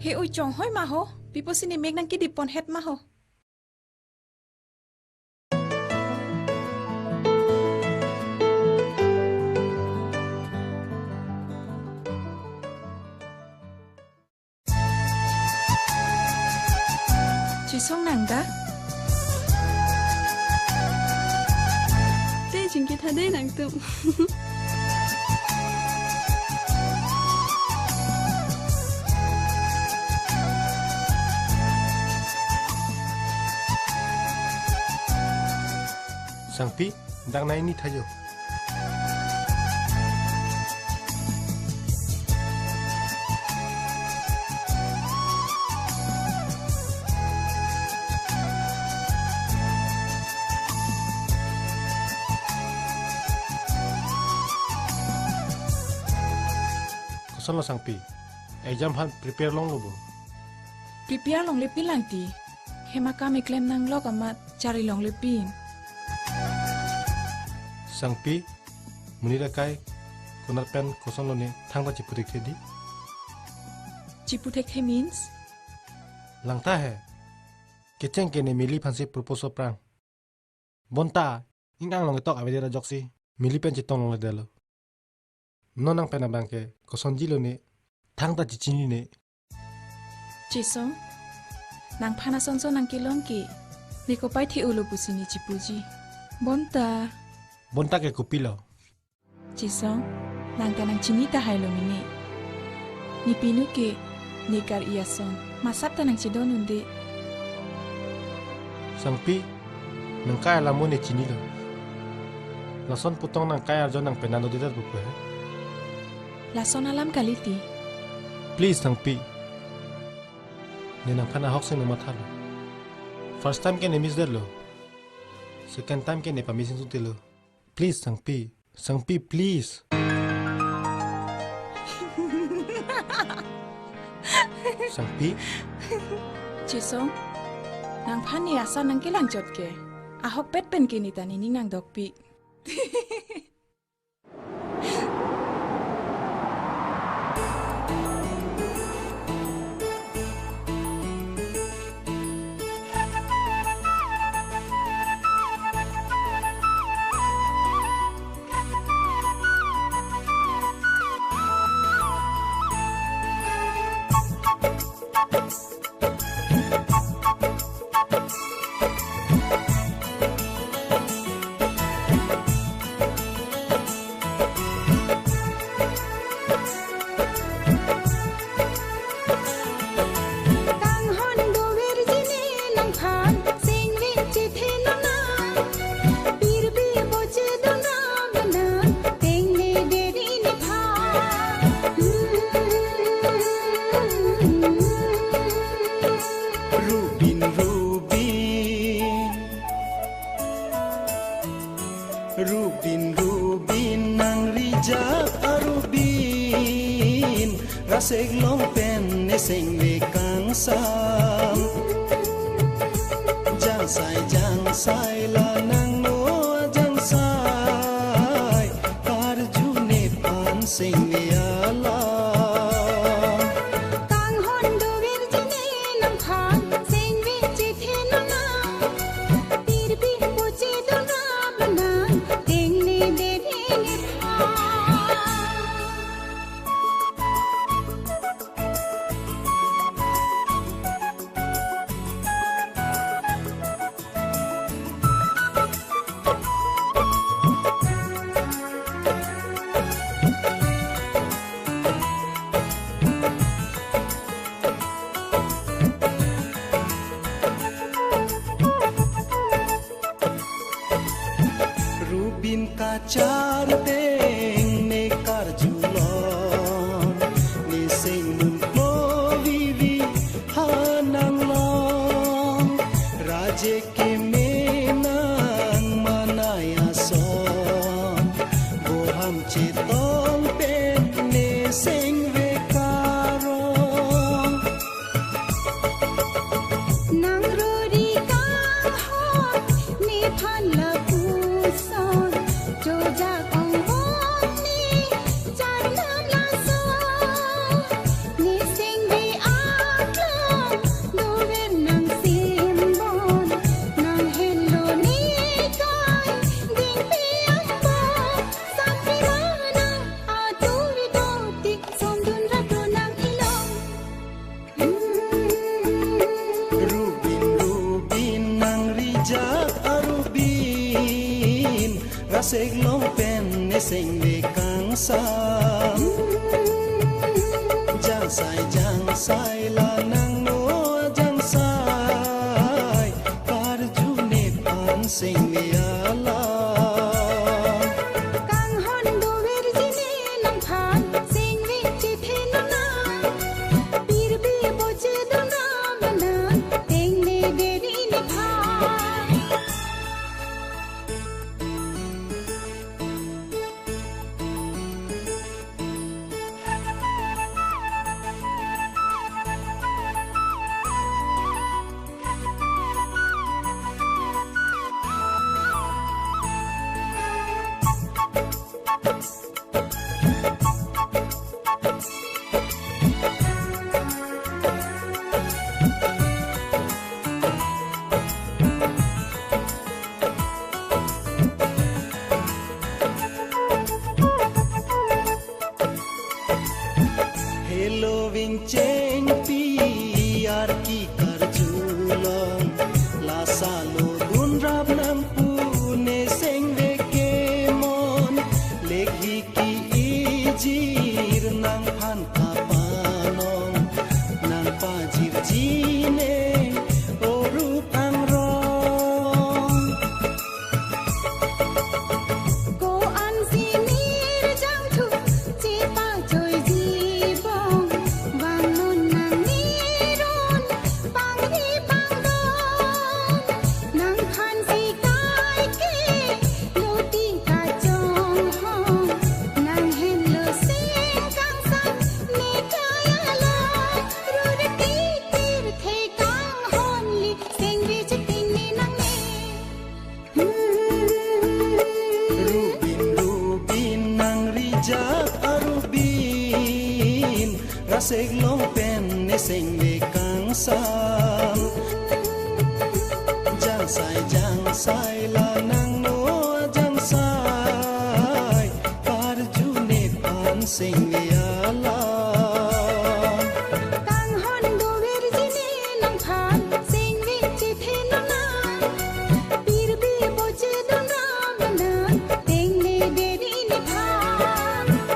He oi chong hoi maho, people sini meg nang ki dipon het maho. Chisong nang da? Te jingki thade nang tu. Sangpi dang na ini thayo. Kosan lo sangpi. Exam han prepare long lo bo. Prepare long lepin lang ti. Hema kami claim nang lo kamat cari long lepin. Sangpi munira kai konar pen kosan lo ne thang ba chiputek thedi. Chiputek he means Langta hai. Kecheng ke ne mili phansi proposal prang. Bonta ingang long tok avedera joksi mili pen chitong long le delo. Nonang pena bangke kosan jilo ne thang ta chichini ne. Chisong nang phanason so nang kilong ki niko pai thi ulo pusini chipuji. Bonta ke kupilo. Chisong nang kanang chinita hailo mini. Ni pinu ke ni kar iason masap tanang chidon undi. Sangpi nang kaya lamu ne chinilo. Lason putong nang kaya arjon nang penano didat buku hai. Lason alam kaliti. Please Sangpi. Ne nang phana hok se no mathalo. First time ke ne miss derlo. Second time ke ne permission sutilo. Please Sangpi. Sangpi please. Sangpi. Chisong nang phani asa nang kilang jot ke. Ahok pet pen ke ni tani ning nang dokpi. sek long pen ne sing ve kang sam jang sai la nang no jang sai kar ju ne pan sing ve ala kang hon do vir jine nam khan sing ve chi the na na tir bi po chi do na bana ding ne de de ne rubin kacar teng ne kar julon ne sing mun ko vivi hanang long raje ke menang manaya son boham chitong pen ne sing ve karong nang rori ka hon ne phan la son jo ja kong bom ni char nam la so ni sing vi aklam do ver nang sim bon nang hello ni kai ding pi am bo sam pi mana a tu vi do ti som dun ra do nang ilong rubin nang rijak arubin rasek long pen ne sing ve kang sam jang sai la nang no jang sai kar ju ne pan sing ve ala kang hon do ver jine nam khan sing vi chi the na na pir bi bo che do na bana ding ne de ri ne pha hello ving cheng pi ar ki kar julon la salo dun rap nam pu ne sing ve ke mon leghi ki ijir nang phan ka panong nang pa jir jine o rup ang rong ko an si mir jang thu chi pa choi ji bong wang non nang ni ron pang ri pang don nang khan si kai ke lo ti ka chong hong nang hen lo sing kang san ni kaya lo ru ri ti tir the kang hon li sing vi chi ting ni nang ne rubin nang rijak arubin rasek long pen ne sing ve kang sam jang sai la nang no jang sai kar ju ne pan sing ve ala kang hon do ver jine nam khan sing vi chi the na na pir bi bo che do na bana ding ne de ri ne pha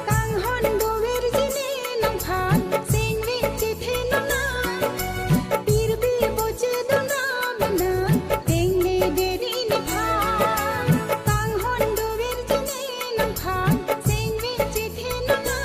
kang hon do ver jine nam khan sing vi chi the na na pir bi bo che do na bana ding ne de ri ne pha kang hon do ver jine nam khan sing vi chi the na na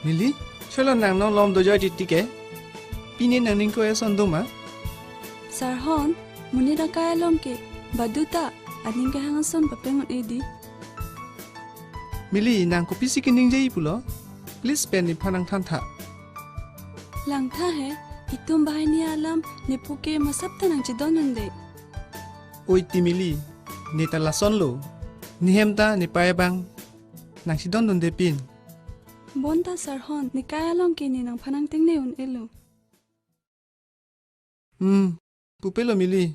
Mili, cholo nang nong lom dojo titike. Pini nang ning ko eson doma. Sarhon, munira kaya lom ke. Baduta, aning ke hangason papengon edi. Mili nang ko pisi kining jai pulo. Please pen ni panang thantha. Lang tha he, itum bahay ni alam ne puke masapta nang chidonunde. Oi timili, ni talason lo. Ni hemta ni payabang. Nang sidon donde pin. Bonta Sarhon, ni kaya lom ke ni nang panang tingne un elo. Pupelo mili.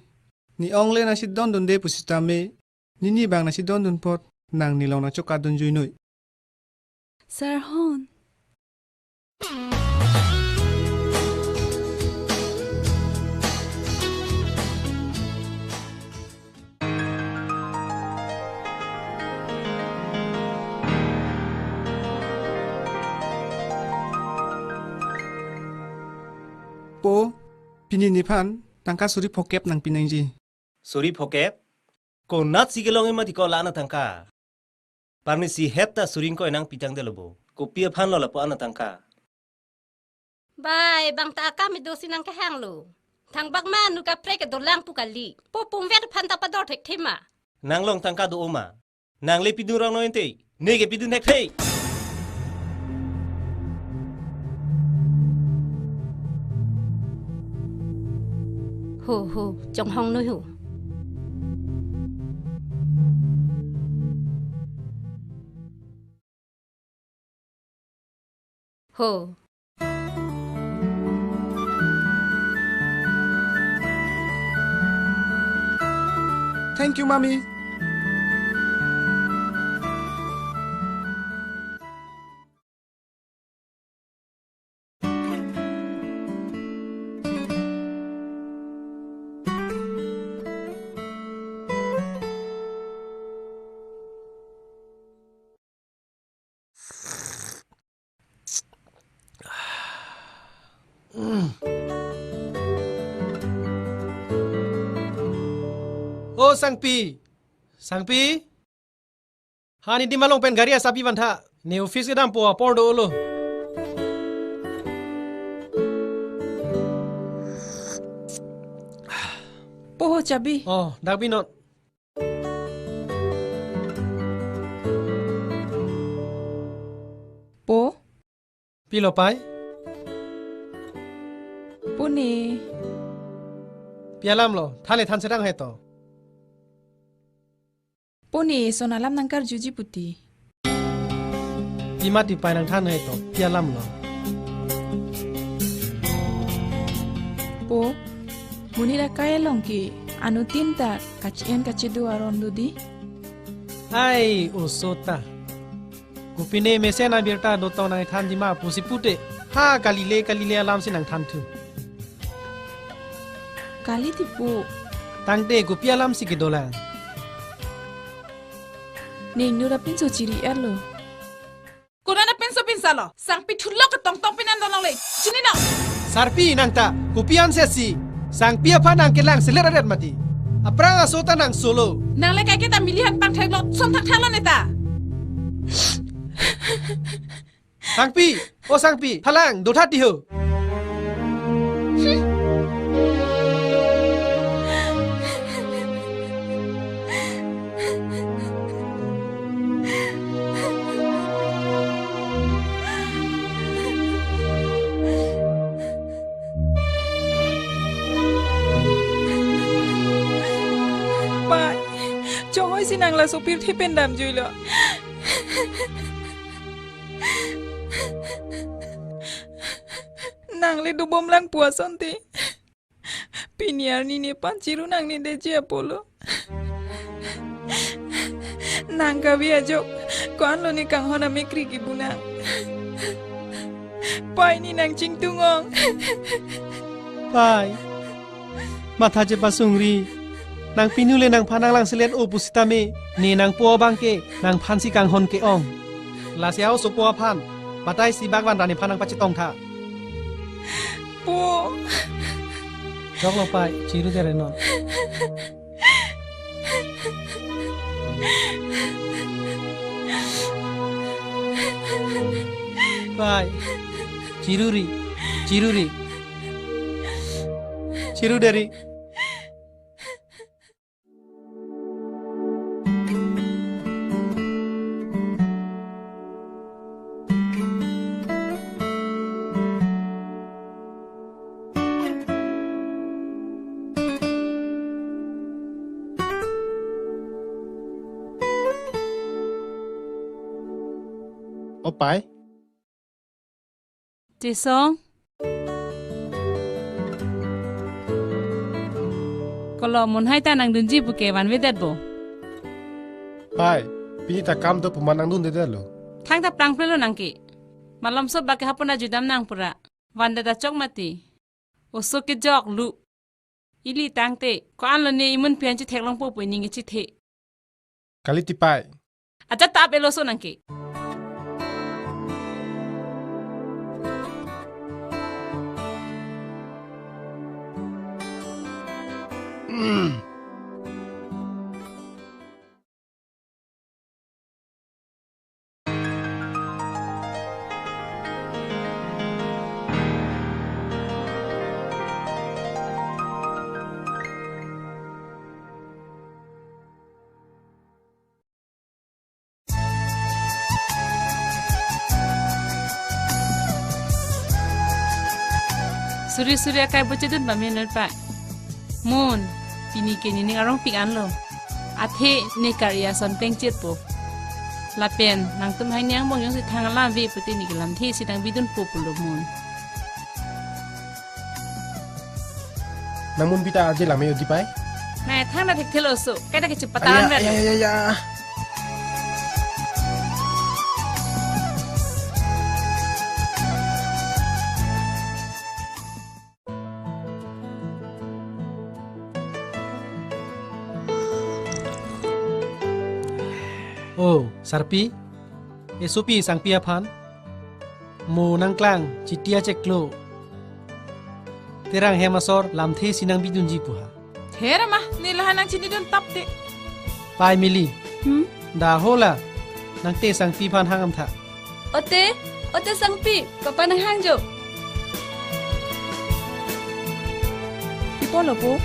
Ni ongle na sidon donde pusitame. Ni bang na sidon don pot. Nang nilong na chokadon juinoy. Sarhon. Po, pini nipan, tangka suri pokep nang pinangji. Suri pokep? Ko nat sigelong ema di ko lana tangka. Parni si hepta suring ko enang pitang de lobo. Ko pia phan lo lapo ana tangka. Bye, bang ta kami dosi nang kahang lo. Thang bak ma nu ka pre ke dolang pu kali. Po pum vet phan ta pador thek thema. Nang long tangka do oma. Nang le pidun rang no ente. Nege pidun hek thei. Ho, trong hong noi ho. Ho. Thank you, mommy. Oh Sangpi. Hani di malong pen garia sapi bantha. Ne office ke dam po pordo lo. Poho chabi. Oh, dakbi not. Po. Pilo pai. Puni. Pialam lo, thale than sedang he to. Puni sonalam nangkar juji puti. Imat di pai nang than he to. Pialam lo. Po. Munira kaya longki. Anu tinta kacian kacidu aron dudi. Ai usota. Kupine mesena birta dotong nang than di ma pusi pute. Ha kalile alam sinang than tu. Kali tipu. Tangte gupi alam si kidolang. Ning nura pinso ciri erlo. Kuna na pinso lo. Sang pitulok ke tong pinan donong le. Sini dong. Sarpi nang ta kupian sesi. Sang pia pa nang kelang seleradet mati. Aprang asota nang solo. Nang le kaya kita milihan pang teglot som tak thalon neta. Sangpi, halang dotat diho. Sinang la sopir thi pendam juilo. Nang le dubom lang puason ti. Piniar ni ne panciru nang ni deje apolo. Nang kabi ajo kon lo ni kang hona mekri ki bunang. Pai ni nang cing tungong. Pai. Matha je pasungri. Nang pinule nang panang lang selen o pusitame ni nang po bangke nang phansi kang hon ke ong la siao so po phan batai si bagwan rani phanang pachitong tha po jok lo pai chiru dere non Pai. Ciruri. Ciru dari. Opai. Chị Song. Kalau mun hai ta nang dunji buke wan vedet bo. Pai, pini ta kam to pemanang dun dede lo. Thang ta prang prelo nang ki. Malam sob bake hapuna judam nang pura. Wan da chok mati. Osok ke jok lu. Ili tang te ko an lo ne imun pian chi thek long po pu ning chi the. Kali ti pai. Aja ta ap eloso nang ki. Suri akai bocedun ba menel pa. Mon pini ke ni ngarong pik an lo. Athe ne karya son peng chet po. La pen nang tum hai nyang bong yong si thang la ve puti ni gelam the si dang bidun po pulo mon. Namun pita aje la me di pai. Nai thang na thek thelo so kai da ke chepatan ve. Ya. Oh, Sarpi. Esupi sang pia phan. Mu nang klang chitia ceklo. Terang hemasor lam the sinang bidunji puha. Hera mah nilahan nang chini don tap te. Pai mili. Da hola. Nang te sang pi phan hangam tha. Ote sang pi papa nang hang jo. Ipo lo po.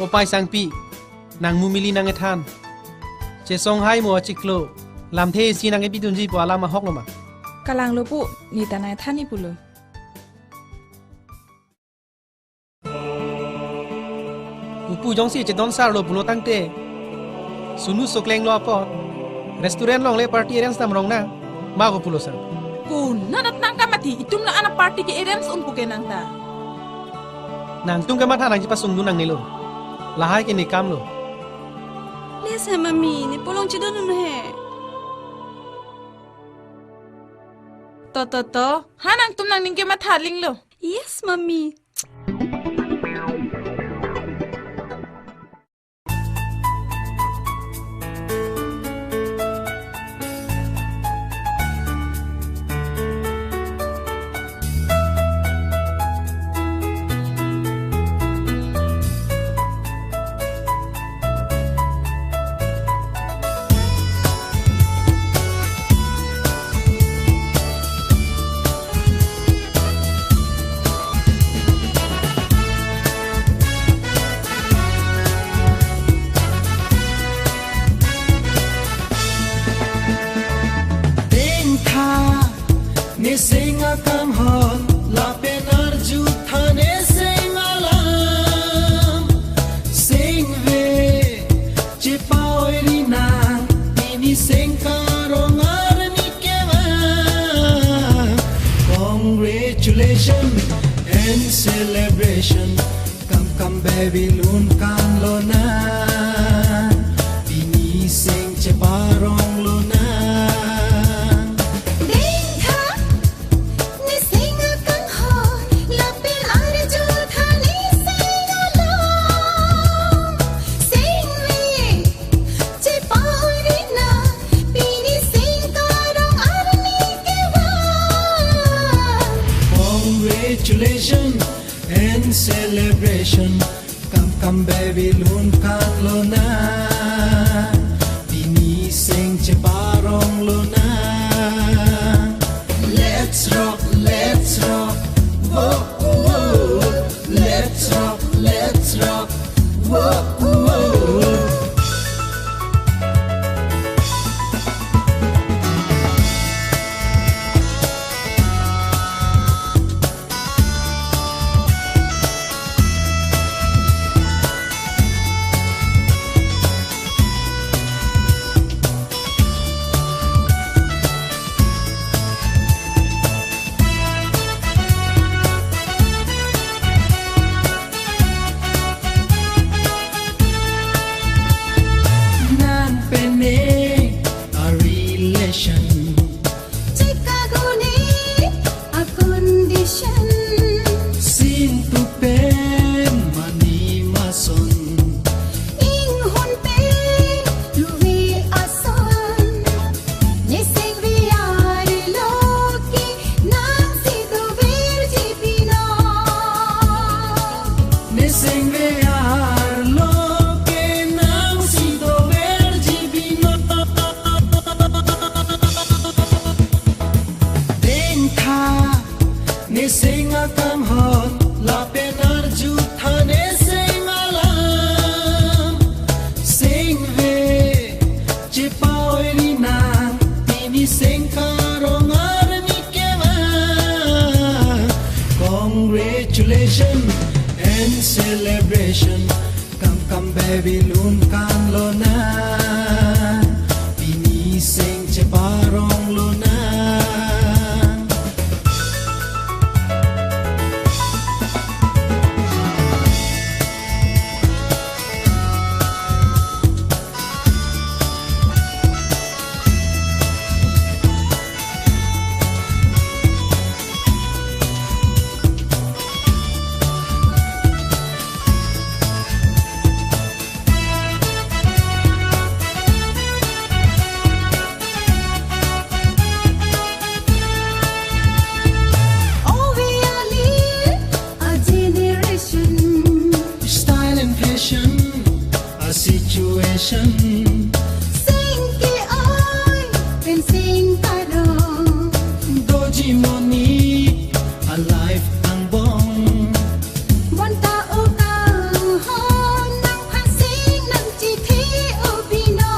O pai sang pi. Nang mu mili nang ethan. Che song hai mo chiklo. Lam the sinang bidunji pu ala ma hok lama. Kalang lo po ni tanay thani pulo. Upu jong si che don sar lo bulo tang te. Sunu sokleng lo apot. Restaurant long le party arrange tam rong na. Ma ko pulo sar. Kun nanat nang kamati itum na anak party ke arrange un puke nang ta. Nang tung ka matha nang ji pasung du nang nilo. Lahai ke ni kam lo. Please hai mami ni polong chido nu he. To. Hanang tum nang ningke mathaling lo. Yes mami. Congratulations and celebration. Come baby lun kan lo na. Bini sing ceparong lo na. Congratulations and celebration. Come baby lun kan lo na. Bini sing ceparong lo na. congratulations and celebration. Come baby lun kan lo na. Bini sing ceparong lo na. Situation. Sing ki ai, pen sing parong. Doji moni, alive ang bong. Bon tao kang hon nang pasing nang chiti obino.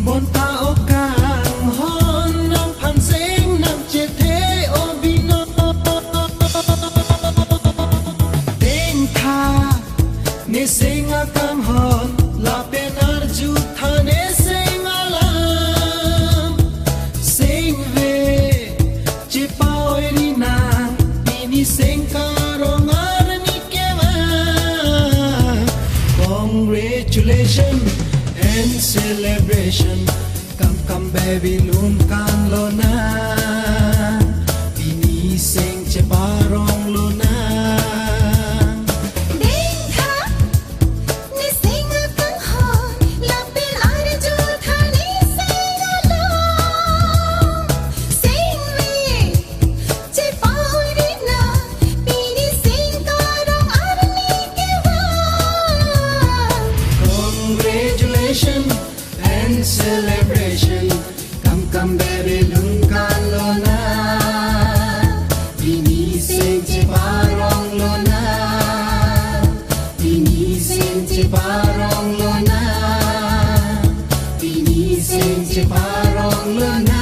Bon tao kang hon nang pansing nang chiti obino. Tengka ne sing akam hon la penar jutha ne sing alam sing ve chipaori na bini sing karong arni keva. Congratulations and celebration. Come baby lun kan lo na. Bini sing chiparong lo na. Celebration, come baby lun kan lo na. Bini sing chiparong lo na. Bini sing chiparong lo na. Bini sing chiparong lo na.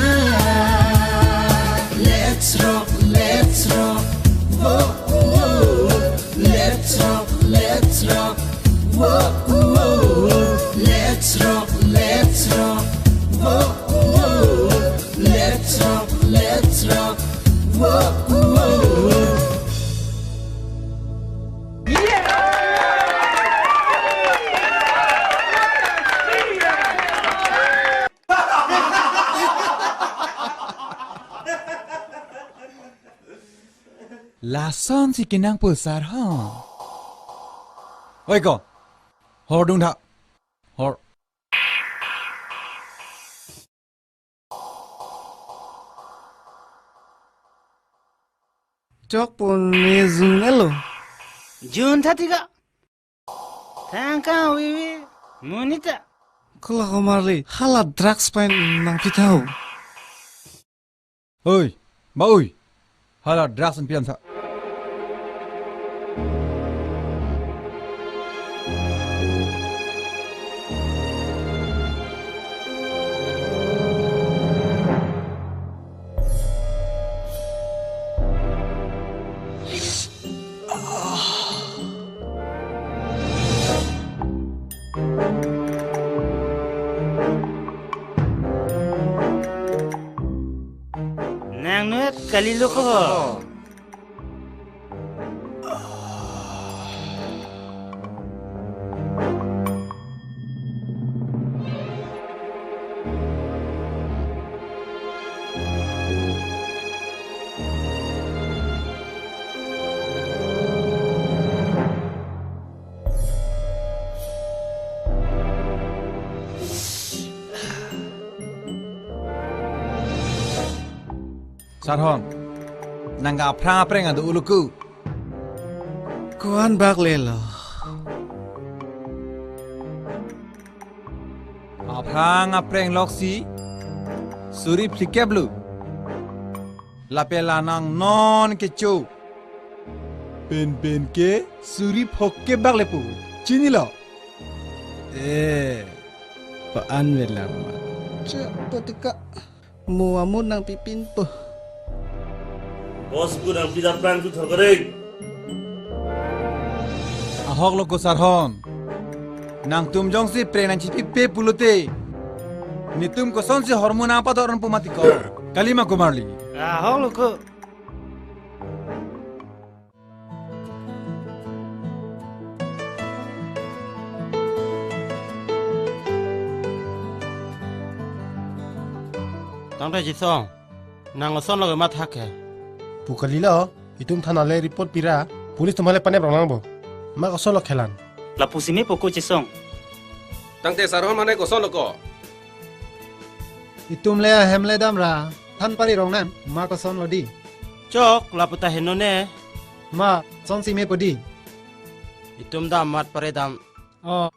Let's rock, whoa, whoa. Let's rock, whoa, whoa. Let's rock, whoa, whoa. Let's rock, whoa, whoa. Lason si kinang pulsar ha. Oi ko. Hor dung tha. Hor. Chok pun ne zung elo. Jun thatiga. Tangka wiwi munita. Kala komarli hala drugs pain nang pitau. Oi, ba oi. Hala drugs an pian sa. Nang nuet kalilo ko. Sarhon, nangga prang apreng adu uluku. Kuan bak lelo. Aprang apreng loksi, suri plikeblu. Lapela nang non kecu. Ben ke suri phokke bak lepu. Chini lo. Paan wela ma. Cepat ka. Muamu nang pipin po. bos ku nang pida plan tu thogare ahok lo ko sarhon nang tum jong si pre nang chipi pe pulute ni tum ko son si hormona pa doran pumati ko kalima ko marli ahok lo ko tang ta ji song nang son lo ma thak hai Pukalila, itum thana le report pira, pulis tumhale pane brang bo. Ma ko solo khelan. La pusime poko chisong. Tangte sarhon mane ko solo ko. Itum le hemle damra, than pari rong nam, ma ko son lodi. Chok la puta heno ne. Ma son si me podi. Itum dam mat pare dam. Oh.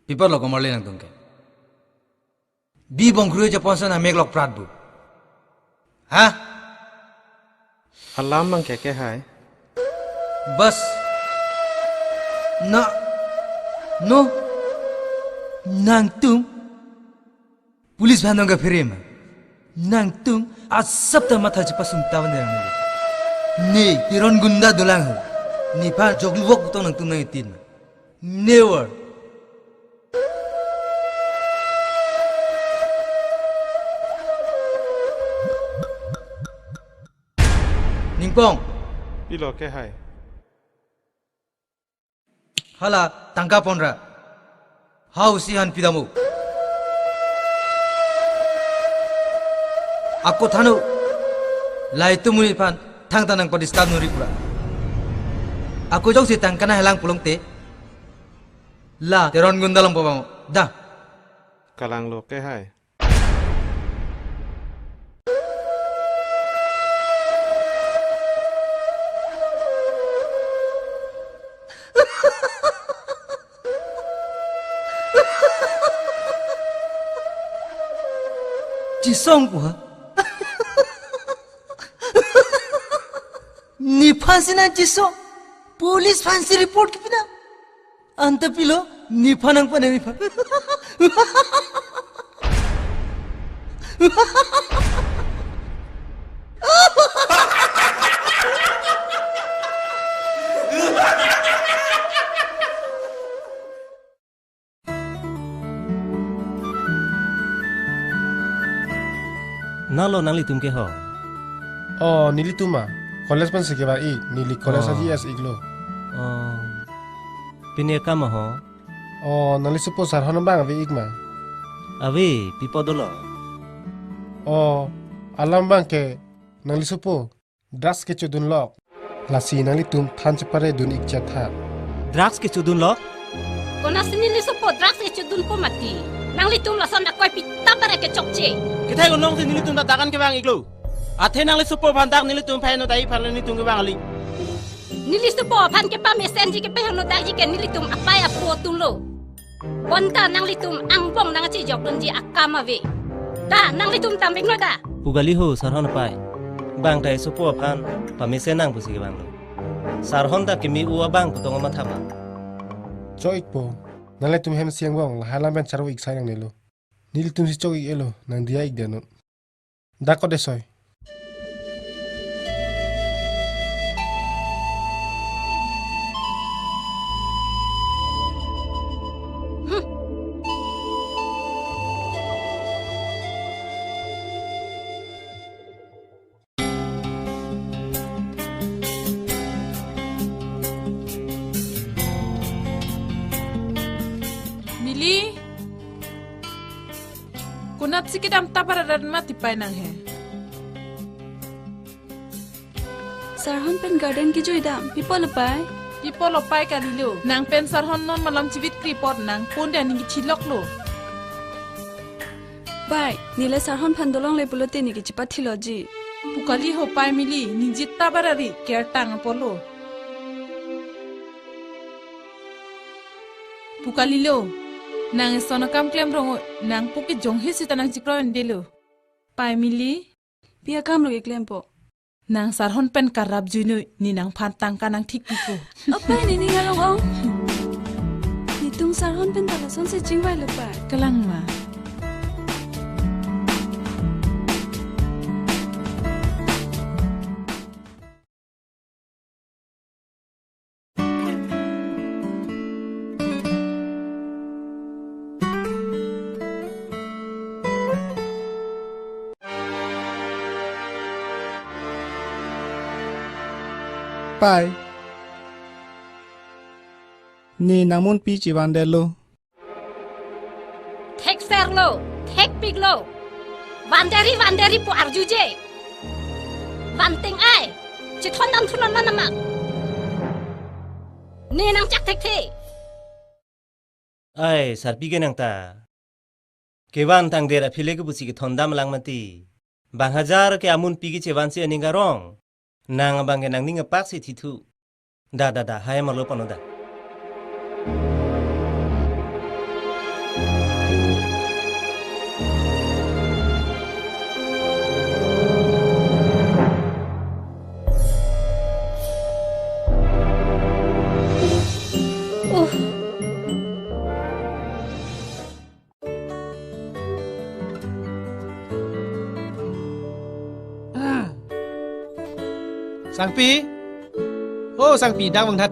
People lo komorle nang tungke. Bi bongkru je ponsa na meglok prat bu. Ha? Alam mang ke hai. Bas. Na. No. Nang tum. Pulis bhandong ka phire ma. Nang tum asap ta matha je pasum taw ne rang. Ni tiron gunda dolang. Ni pa joglubok to nang tum nang tin. Never. Ningpong. Pilo ke hai. Hala tangka ponra. Hau sihan pidamu. Aku thanu. Lai tumuri pan thang tanang padistab nuri pura. Aku jong si tangkana helang pulong te. La teron gundalang pabamo. Da. Kalang lo ke hai. Jisong ko ha? Ni fancy na jisong? Police fancy report ki pina? Anta pilo ni fanang pa na ni fa. Nalo nang litum ke ho. Oh, nilituma. College pan se ke ba I, nili college aji as iglo. Oh. Pinia kama ho. Oh, nali supo sarhon bang ave igma. Ave pipodolo. Oh, alam bang ke nali supo. Drugs ke chudun lok. Lasi nali tum than pare dun ikcha tha. Drugs ke chudun lok? Kona sinili supo drugs ke chudun po mati. Nang litum la son akoy pita pare ke chokche. Kita ko nong nilitum datakan ke bang iglo. Athe nang le supo phantak nilitum phai no dai phan nilitum ke bang ali. Nili supo phan ke pa mesenji ke pe no dai ke nilitum apai apo tulo. Bonta nang litum angbong nang chi jok don ji akama ve. Da nang litum tambek no da. Pugali ho sarhon pai. Bang tai supo phan pa mesenang pusi ke bang lo. Sarhon ta ke mi uwa bang putong ma thama. Choik po. Nale tum hem siang bang halam ben charo ik sai nang nelo. Nil tum si chok ik elo nang dia ik deno. Dako de soy. kunat sikidam tabararan mati pai nang he Sarhon pen garden ki joidam people lopai ka dilo nang pen sarhon non malam chivit kripot nang pon dan ni chilok lo bai nile sarhon phandolong le bulote ni ki chipat thiloji pukali ho pai mili ninjit tabarari ker tang polo pukali lo nang sonakam klem rongo nang puki jonghe sitanang chikro endelo pai mili pia kam lo klem po nang sarhon pen karab juinu ni nang phantang kanang thik pipo apa ni ni ngalong ong ni tung sarhon pen tala son se jingwai lo pai kalang ma Pai. Ni namun pi ciwan delo. Tek fair lo, tek big lo. Vandari pu arjuje. Vanting ai. Chithon dan thunan manama. Ni nang chak tek the. Ai sarpi ke nang ta. Kewan tang dera phile ke busi ke thondam lang mati. Bang hajar ke amun pi ke cewan si ani garong. Nang abang ke nang ninga pak si thitu. Da hai malo panoda. Sangpi, oh sangpi dah menghat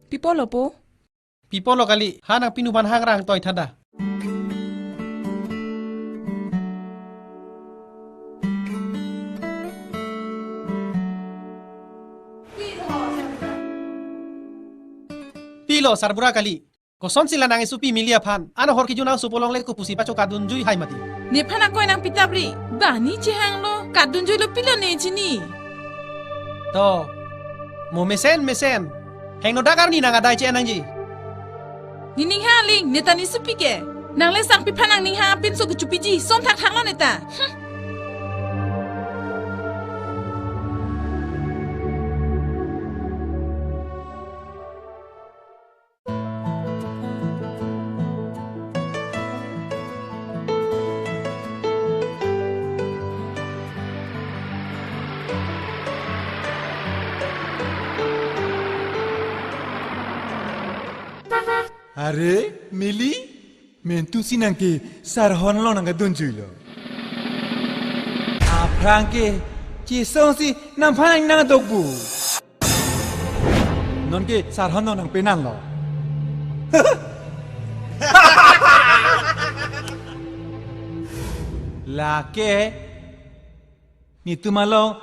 People lo po? People lo kali, hanang pinupan hangrang toy thada. Pilo sarbura kali. Koson sila nang isupi milia pan. Ano hor ki junang supolong le ko pusi pacho kadun jui hai mati. Ni phana koi nang pitabri. Ba ni chehang lo kadun jui lo pilo ne chini. To. Mo mesen. Heng no dakar ni nang adai che nang ji. Ni ning ha ling neta ni supi ke. Nang le sang pi phanang ning ha pin so ku chupi ji som thak thang lo neta. Are, Mili, mentu sinang ke sarhon lo nang gadun jui lo. Aprang ke, cisong si nang phanang nang dokbu. Non ke sarhon lo nang penang lo. Lake, ni tu malo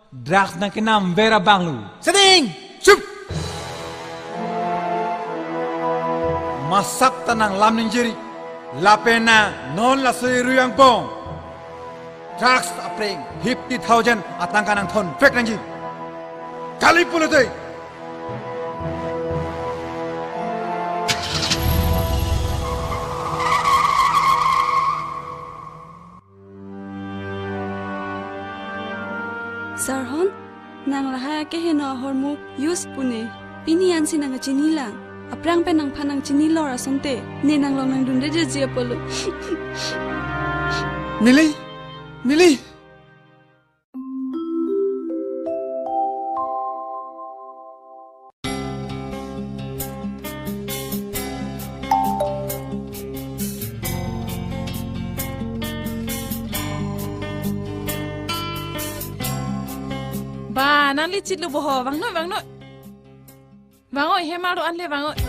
drugs nang ke nam vera banglu. Seding, sup. Masak tanang lam ninjiri, lapena non la ruyang pong. Drugs apring 50,000 atang kanang thon fek nanji. Kali puluh deh. Sarhon nang lahaya ke heno hormu use pune pinian sinang chinilang. Aprang pe nang phanang chini lora sonte ne nang long nang dunde je je polo Mili Ba nan li chit lu bo ho wang noi Bangoy, hemaro anle bangoy.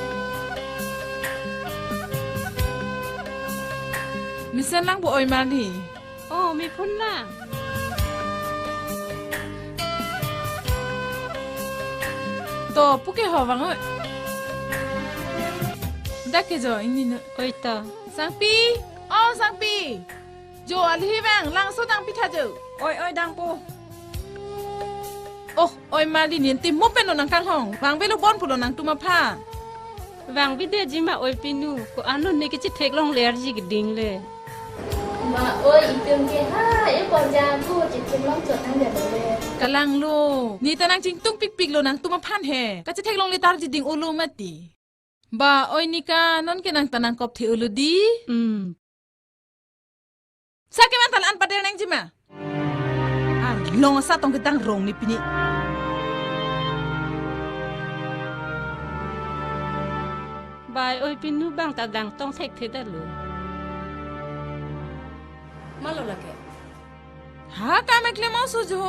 Misen lang bu oy mali. Oh, mi phun lang. To puke ho bangoy. dak ke jo ini ne. Oi ta. Sang pi. Oh sang pi. Jo alhi bang langsung dang pi tha jo. Oi oi dang po. Oh, oi mali ni tim mo pen nang kang hong. Bang belu bon pulo nang tuma pha. Bang bi de jima oi pinu ko anu ne ki chi thek long ler ji ki ding le. Ma oi itung ke ha e kon ja ku chi tim long chot nang de le. Kalang lo. Ni tanang jing tung pik pik lo nang tuma phan he. Ka chi thek long le tar ji ding ulu mati. Ba oi nika non ke nang tanang kop the ulu di. Sa ke man tal an padel nang jima. Ah, long sa tong gedang rong ni pini. Bai oi pinu bang ta dang tong thek the da lo. Malo la ke. Ha ka me kle mo su jo.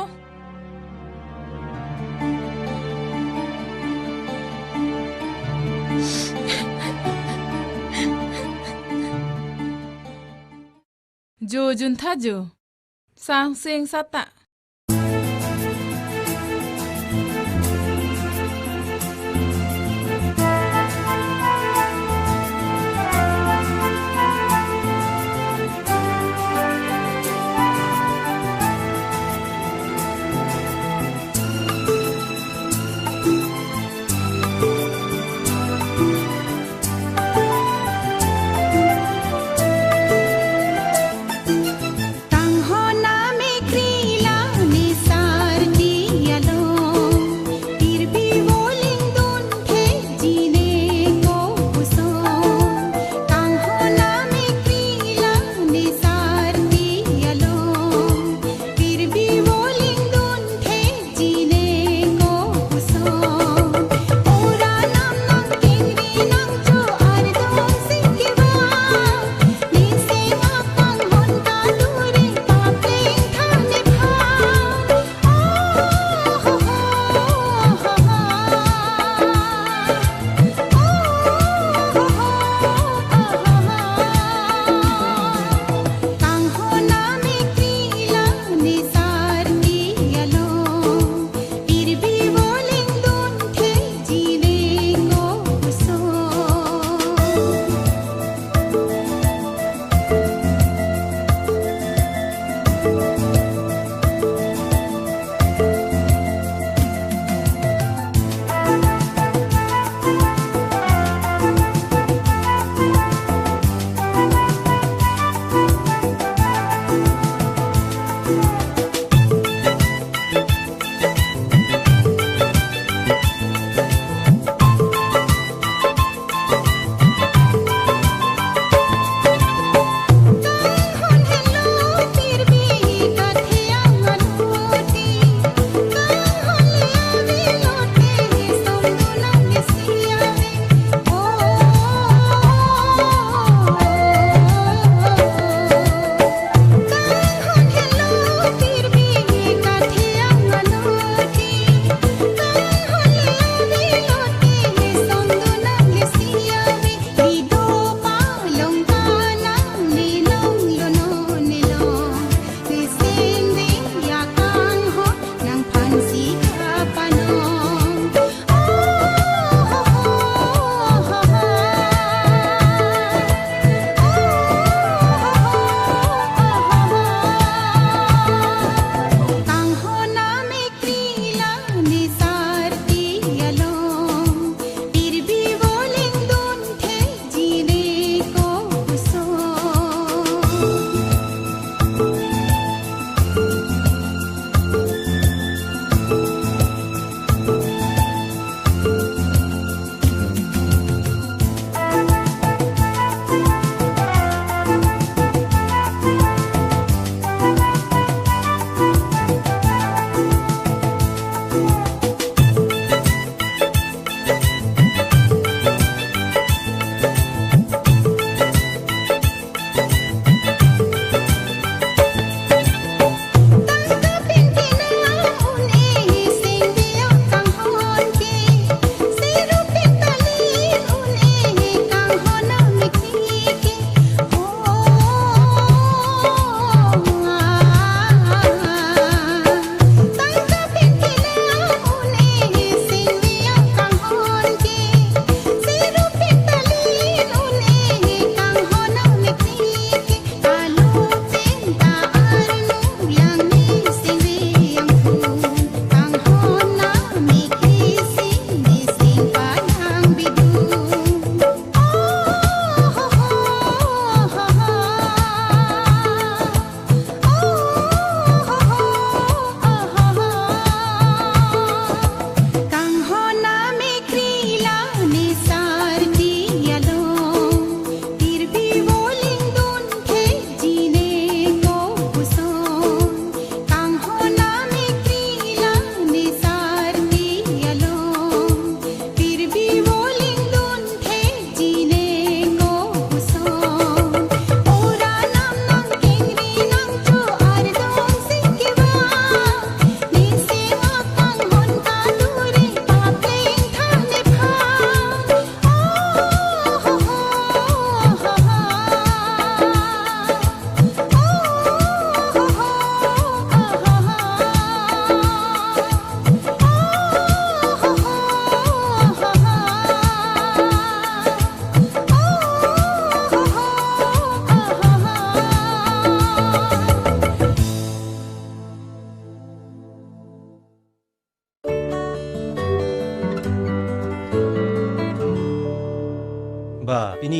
Jo jun tha jo. Sang sing sata. Tang ho na me kri la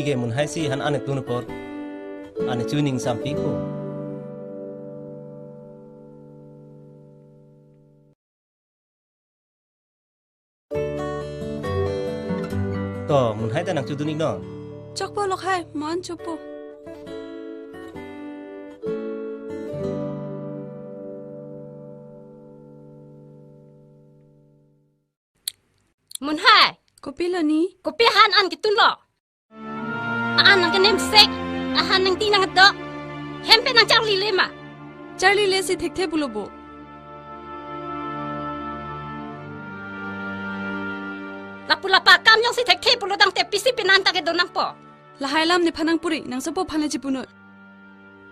ke mun hai si han ane tun por ane chuning sampi ko to mun hai ta nang chu tuning no chok po lok hai mon chok po mun hai kopi lo ni kopi han an kitun lo an nang kenem sek han nang ti nang do hempe nang Charlie le ma Charlie le si thek the bulo bo lapula pa kam yang si thek the bulo dang te pisi pinan ta ke do nang po la hai lam ne phanang puri nang sopo phane chi puno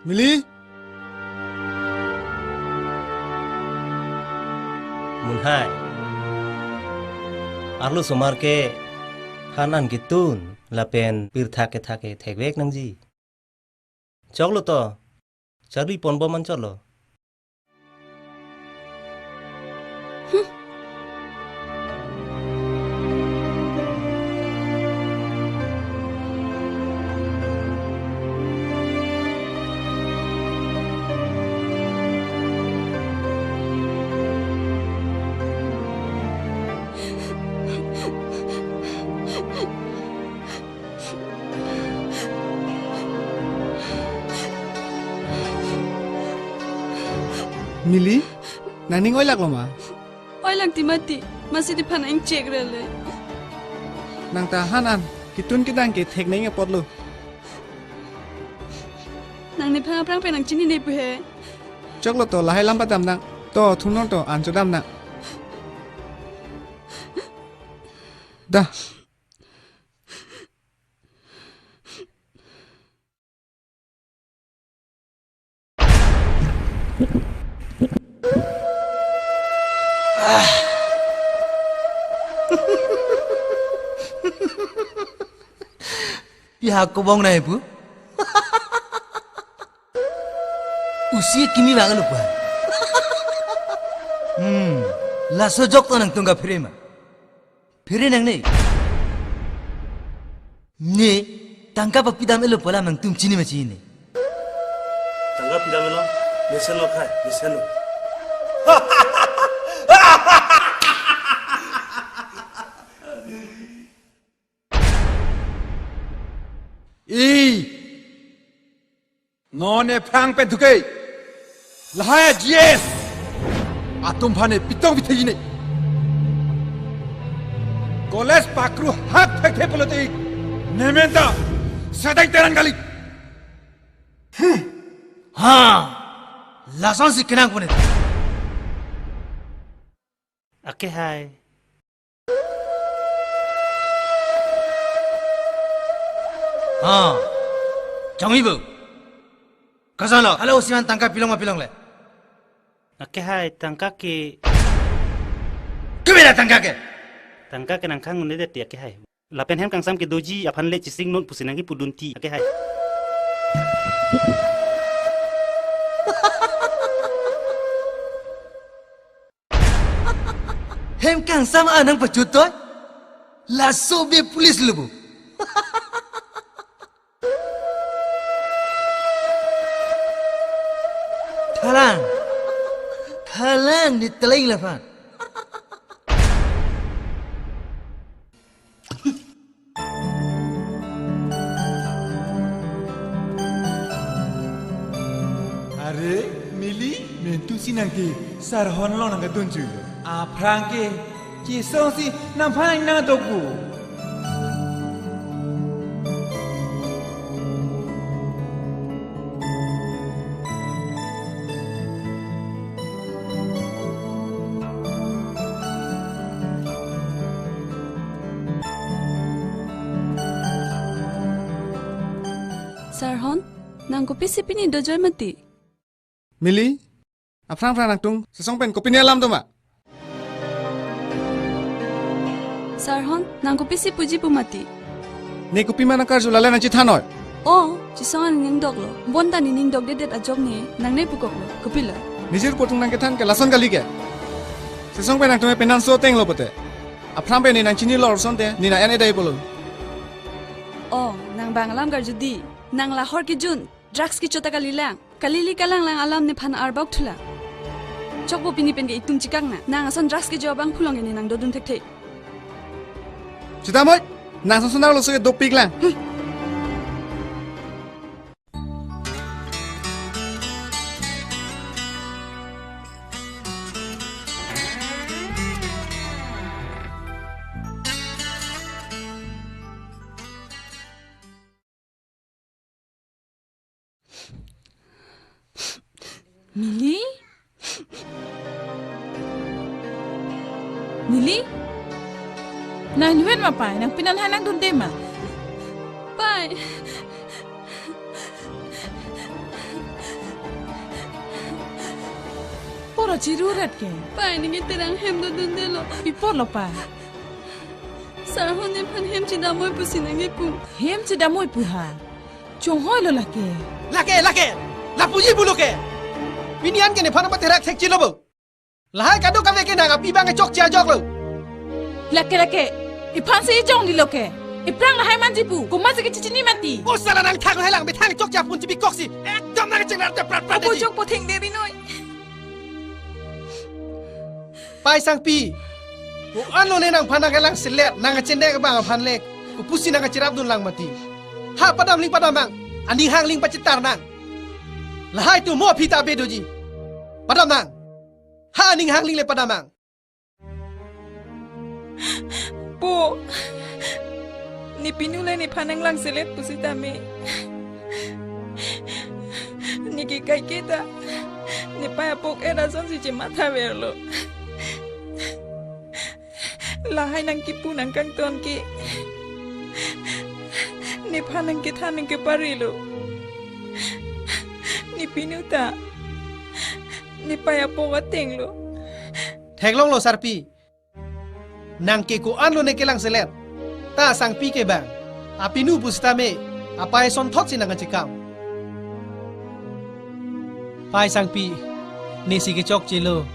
Mili mun hai arlo somar ke hanan kitun lapen pir thake thekvek nang ji choklo to chari ponbo man cholo Mili naning oi lak lo ma oi lak ti mati masi di phan ang check rele nang ta hanan kitun kidang ke thek nei nge potlo nang ne phang prang pe nang chini nei pu he choklo to lahai lam patam nang to thunon to an chodam na da Pihak kau bang na ibu, usia kimi bangun lupa. Laso jok to nang tungga firema, fire nang ne. Ne, tangka papidam elo pola nang tung cini macam ini. Tangga pidam elo, meselo kai, meselo. नौने फ्रांग पे दुके लहाया जीएस आतुम भाने पितों भी थी ने कॉलेज पाकरू हाथ फेंके पलते नेमेंदा सदैव तेरंग गली हाँ लासन से किनांग बने Ake hai हाँ 정이 부 Kasano, halo siman tangka pilong le. Ake hai tangka ke Kumela tangka ke tangka ke nang kang ne de ake hai lapen hem kang sam ke doji aphan le chising non pusinangi pudunti ake hai Hem kang sam anang pacutoy Laso be polis lubu Halang di teling lepan. Are Mili mentu sinangki sarhon lo nang tunju. A Franke kisong si nampak nang toku. Sarhon, nang kopi sipini dojoy mati. Mili afrang frang nang tung sesong pen kopi ni alam tu mak Sarhon, nang kopi si puji pumati. ne kopi mana kar julala nang cithanoy Oh, chisongan ning dog lo. Bonda ni ning dog dedet ajok ni nang nei pukok lo. Kopi lo. nijir potung nang kethan ke lason kali ke sesong pen nang tu penan so teng lo pote afrang pen ni nang chini lor son te ni na ene dai bolo Oh, nang bang alam gar judi nang lahor ki jun drugs ki chota kalilang kalili kalang lang alam ne phan arbok thula chokbo pini pen ge itum chikang na nang ason drugs ki jawabang phulong ni nang dodun thek thek Sudah moy, nang susunar lo suke dopik lang. Mili? Mili? Nanyuan mapai nang pinanhanang dun tema. Pai. Poro cirurat ke? Pai ni terang hem dun delo. Ipor lo pai. Sarhon ne phan hem chidamoy pusinangi pu. Hem chidamoy pu ha. Chonghoi lo lake. Lake. Lapuji bulu ke. Pinian ke ne phana baterak thek chilobo. Lahai kadu kave ke nanga pibang ke chok chia jok lo. Lake. Ipan se jong di loke. Iprang lahai manjipu. Kuma se ke chichini mati. O sala nang thang hai lang be thang chok chia pun chibi koksi. Ekdom nang chenglar te prat prat. Apo jok po theng deri noi. Pai sang pi. Ku anu ne nang phana galang selet nang chende ka bang phan lek. Ku pusi nang chirap dun lang mati. Ha padam ling padam bang. Ani hang ling pacitar nang. Lahai tu mo pita be doji. Padam nang. Ha ning hang ling le padam nang. Po, ni pinule ni panang lang selet pusita me. Ni kai kita, ni paya pok era son si mata verlo. Lahai nang kipu nang kang ton ki. Ni panang kita nang ke parilo. Ni pinuta, ni paya pok ateng lo. Theklong lo sarpi. Nang ke ko an lo ne kelang selet ta sang pi ke bang apinu pusta me apai son thot sin nang chikam pai sang pi ne si ke chok chilo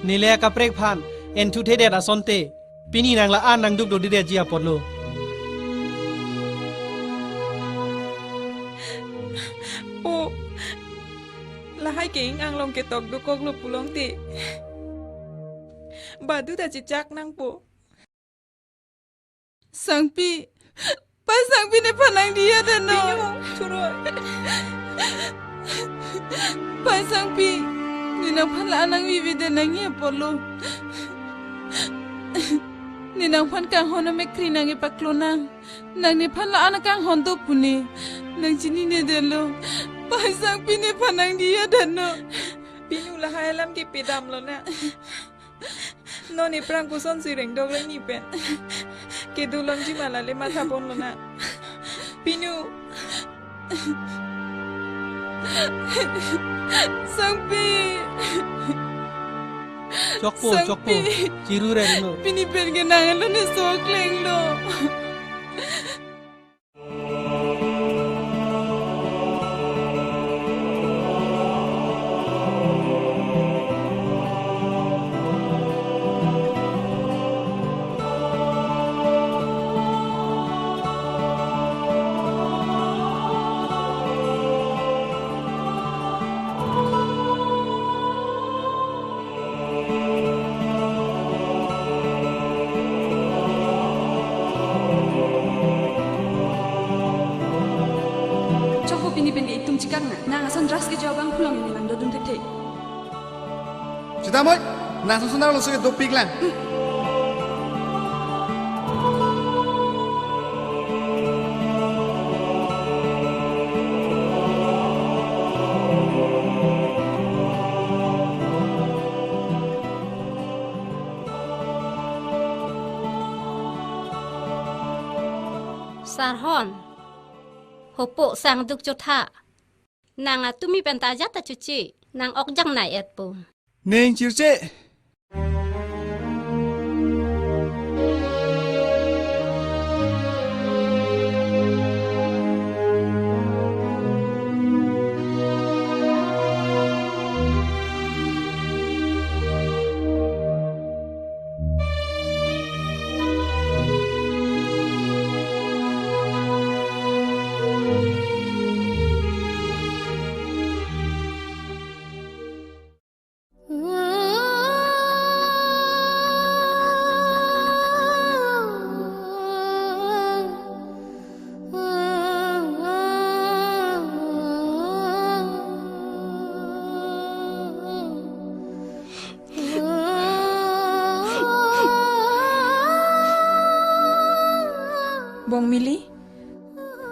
ni le ka prek phan en thu the de da son te pini nang la an nang duk do de de jia pot lo Po, lahai ke ang long ke tok do kok lo pulong ti. Badu dah cicak nang po. Sangpi, pas sangpi ne panang dia dan no. Curoi. Pas sangpi, ni nang pan la anang vivi dan nangi apolo. Ni nang pan kang hono mekri nangi paklonang. Nang ni pan la anak kang hondo puni. Nang cini ne delo. Pas sangpi ne panang dia dan no. Pinu lahai alam ki pidam lo na. No ni prang kuson si reng dog ni pen. Ke dulong ji malale matha bon lo na. Pinu. Sangpi. Chokpo, ciru re no. Pini pen ke nangan lo ne sok leng lo. Sudah moy, nang susunar lo suke dopik lang. Sarhon, hopo sang duk jotha. Nang tumi pentajat ta cuci, nang okjang na et po. Neng circe.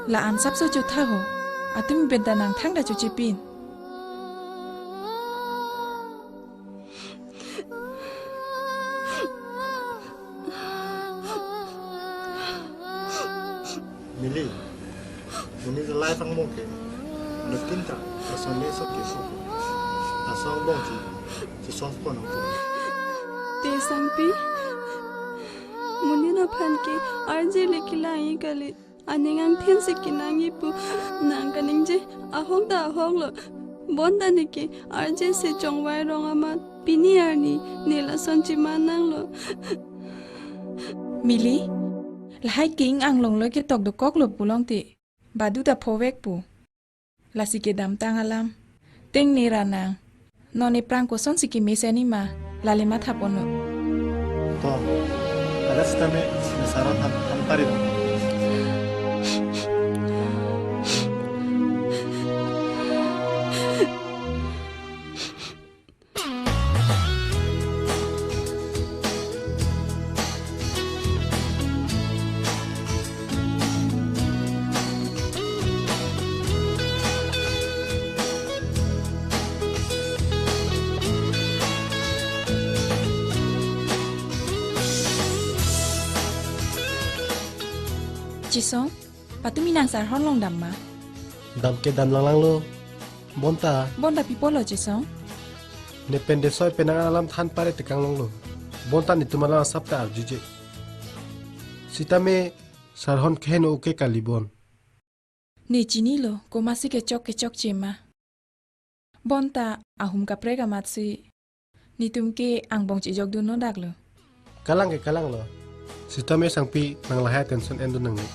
La an sap so chu tha ho. Atumi benta nang thang da chu chipin. Mili, ini selai fang mungke, nukin tak, rasanya sakit suku, asal bongsi, si soft pun aku. Te sampi, muni na phan ke arje lekilai kali, aningang thiên sikinangi pu, nang kaning je ahong da ahong lo, bonda niki arje se chongwai rong amat, pini arni nila sonchi manang lo. Mili, lahai king ang long lo ke tok do kok lo pulong ti, badu da povek pu. La sike dam tang alam, ting ni ranang, noni prang ko son siki meseni ma, lale mat hapono. Toh, ada setame nasaran hampari dong. Jisong, patumi nang sar hon long dam ma. Dam ke dam lang lang lo, bonta. Bonda pipo lo Jisong. Depende soy penang alam than pare tekang long lo, bonta ni tumala sapta arjuje. Sitame sarhon khen oke kalibon. Ni chini lo, ko masi ke chok chema. Bonta ahum ka prega matsi. Ni tumke ang bong chi jok du no dak lo. Kalang lo. Sitame sangpi nang lahai tension endo nang ni.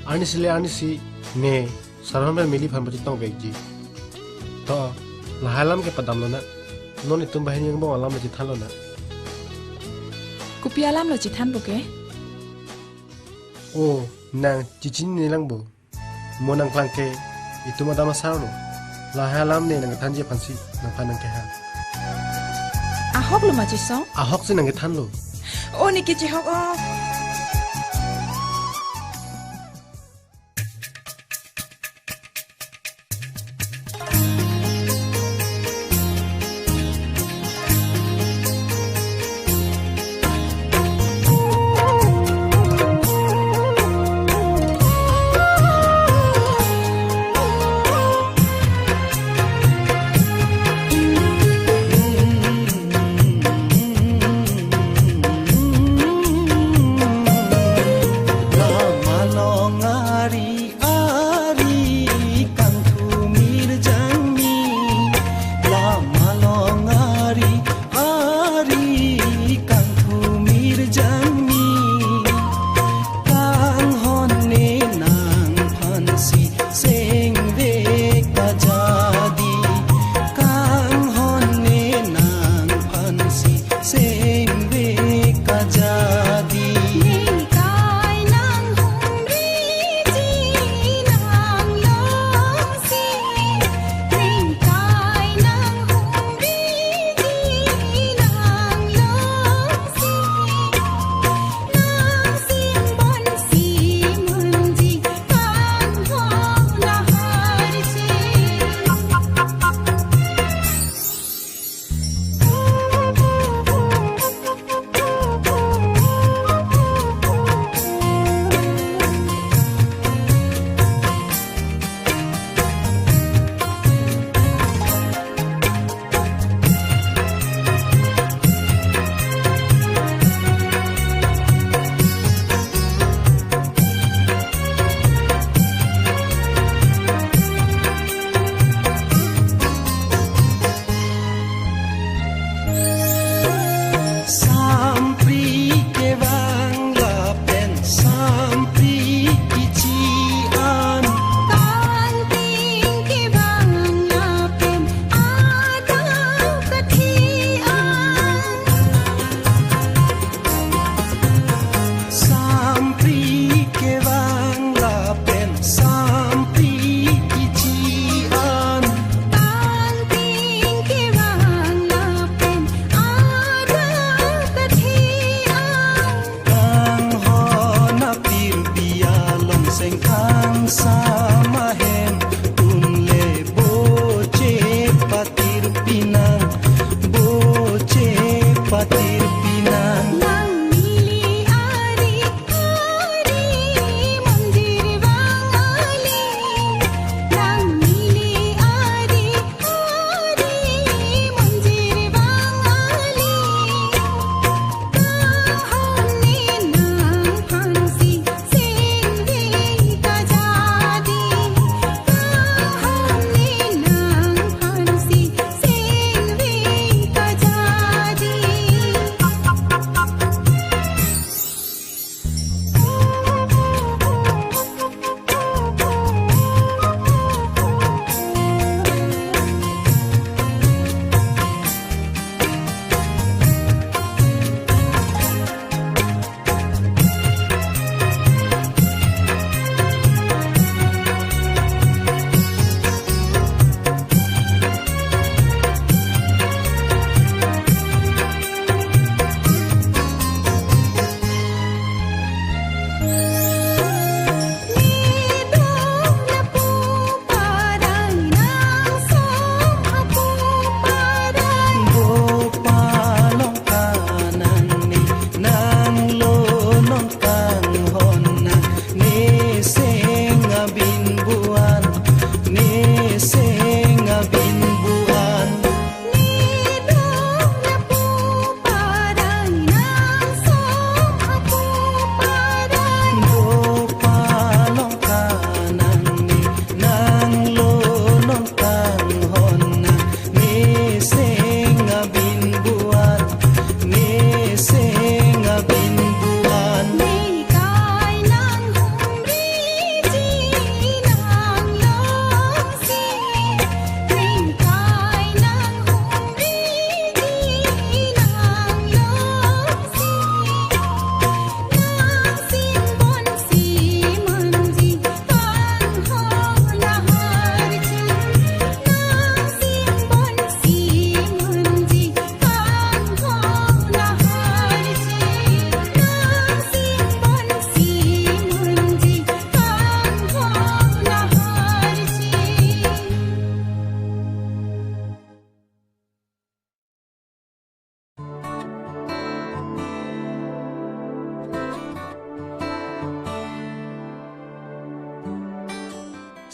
Ani si ne sarhon mer mili phan bati tong bekji. To lahalam ke padam lo na. Non itum bahin yang bong alam ji than lo na. Kupi alam lo chithan buke. Oh, nang cicin ni lang bo. Mo nang klangke itu madama sarlo. Lahalam ne nang than je phansi nang phanang ke ha. Ahok lo ma Jisong. Ahok si nang than lo. Oh ni kichi hok oh. Ari kang thumir jang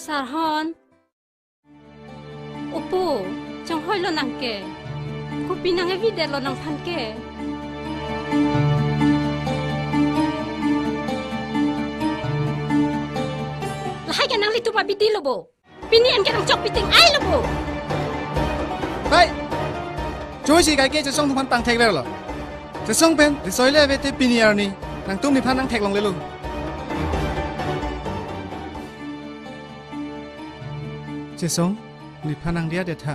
Sarhon. Upo, chong hoy lo nang ke. Ko pinang evide lo nang phan ke. Lahai ka nang litu mabiti lo bo. Pinian ka nang chok piting ai lo bo. Hey! Joy si cái kiaจะส่งทุกพันตังเทกแล้วเหรอจะส่งเป็นจะซอยเล่เวทีปีนี้อะไรนี่นางตุ้มนี่พันตังเทกลงเลยลูกจะส่งนี่พันตังเดียเด็ดฮะ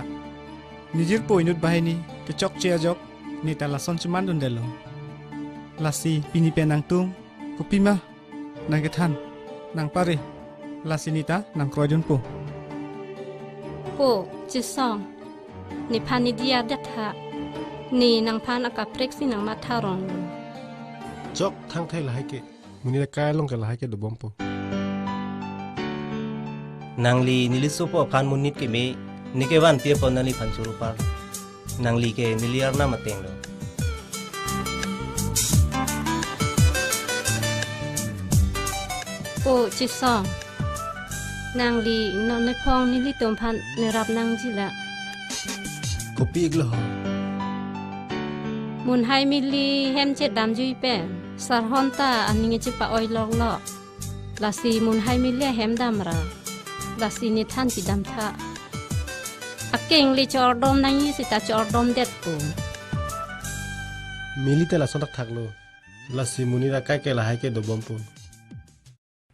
นี่ยืดป่วยนุดใบนี่กระจกเจียจกนี่แต่ละส่วนชิมันดุนเดลลาซีปีนี้เป็นนางตุ้มกุปีมานางกระทันนางปารีลาซีนิตานางครอยดุนปู Po,จะส่งนี่พันนี่เดียเด็ดฮะนี่นางพันอากาศเพล็กซี่นางมาทารอง จอกทางไทยหลายเกมุนีตะกายลงกันหลายเกดบอมปู นางลีนิลิสุปอพันมุนิดเกเมนิเกวันเปียปอนนัลีพันสุรุปาร์นางลีเกนิลิอาร์นามาเตงโล Po, จะส่งนางลีนอนในพองนี่ลิตมพันในรับนางจีละ ก็ปีกเหรอ มุนไฮมิลีเฮมเจ็ดดำจุยเป็นสารฮอนตาอันนี้จะปะออยลอกลอกลาซีมุนไฮมิลีเฮมดำราลาซีนิทันจิดำทะอักเก่งลีจอร์ดอมนางยี่สิตาจอร์ดอมเด็ดปู มิลิเตละส่งทักทักโลลาซิมุนีตะกายเกหลายเกดบอมปู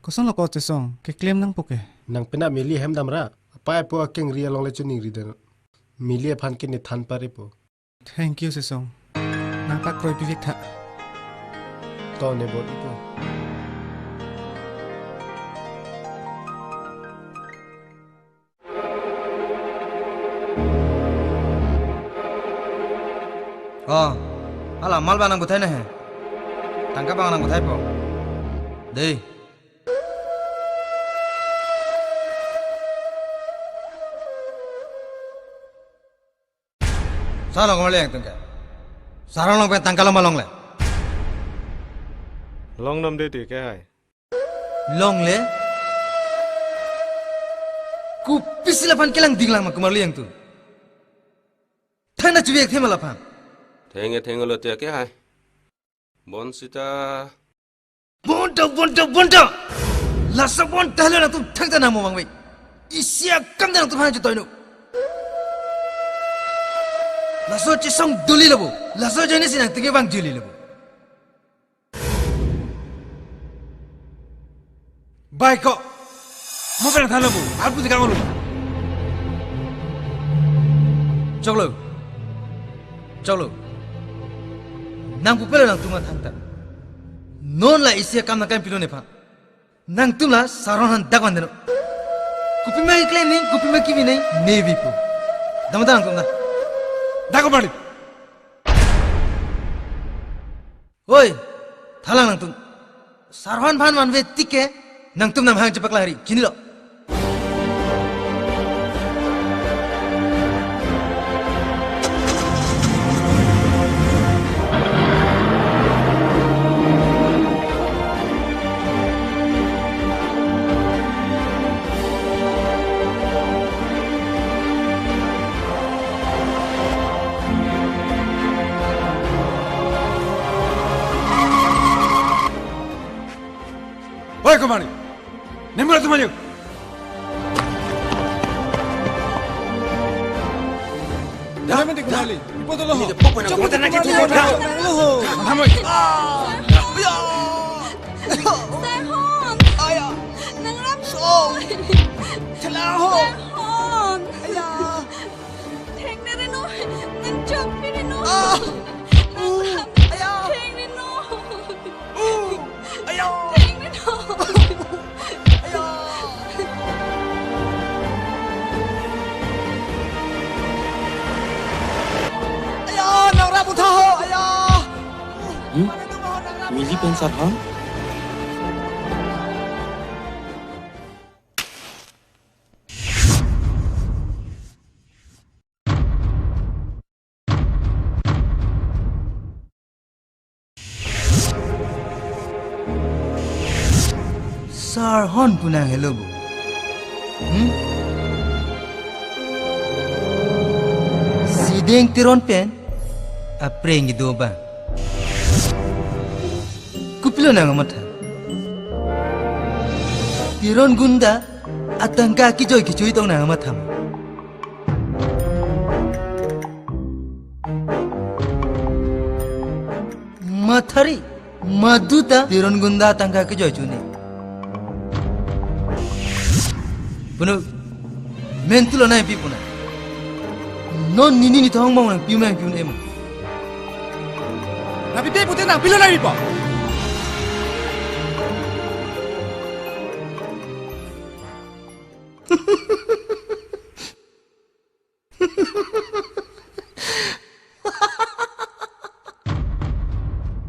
ก็ส่งแล้วก็จะส่งแกเคลมนั่งปกเก นางเป็นน่ะมิลิเฮมดำระป้ายปัวเก่งเรียลองเลยจุนิงรีเดนมิลิพันกินในทันปาริปู thank you เสส่งนางปักรอยพิวิกทะ ตอนในบทอีปู Oh, alah mal banang butai na he. Tangkap banang butai po. Dei. Salah kau maleng tunggu. Sarang long pen tangkal malong le. Long nam de ti ke hai. Long le. Ku pisilapan kelang dinglang mak kumarli yang tu. Thana cubiak the malapan. Thenge lo te ke hai. Bon sita. Bonda. Lasa bon tahlo na tu thangta na mo mangwei. Isya kam na tu phana jutoi no. Laso chisong duli labo. Laso jani sinang tige bang duli labo. Baik kok. Mau pernah thalo bu. Aku tidak mau lu. Coklo. Nang pupelo nang tuma thangta. Non la isya kam na kam pilo ne pha. Nang tumla sarohan dakwan deno. Kupima claim nahi, kupima ki bhi nahi, nevi pu. Damada nang tumna. Dako bali. Oi, thalang nang tum. Sarohan phan man ve tike nang tum nam hang chapakla hari. Kini lo. Oi Kumari, nemura tu maju. Dah mesti Kumari. Ibu tu loh. Cepat nak kita loh. Hamoi. Sehon. Ayah. Nang ram so. Celaho. Sehon. Ayah. Theng na rin no. Nang chop ni rin no. Ayah. Theng ni no. Ayah. Theng ni no. Ayah, nang rambut tahu, ayah. Mili pen Sarhan? Sarhan punang hello bu. Sideng tiron pen, apreng gitu ba? Kupilo na ngamata. Tiron gunda, atang kaki joy kicuy tong na ngamata. Mathari, maduta tiron gunda atang kaki joy cuni. Puno, mentulo na ipi puna. Non nini ni tahong mau nang piu emo. Nabi pe putih nang pilo nabi po.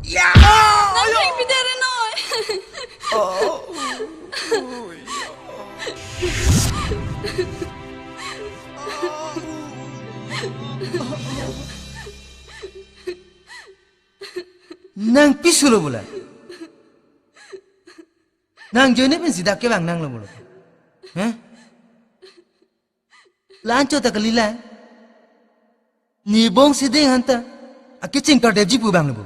Ya. Nang ipi dere noy. Nang pisulo bola. Nang jone pun sidak ke bang nang lo bola. Hah? Lancho tak lila. Ni bong sideng hanta. Akicing kar deji pu bang lo.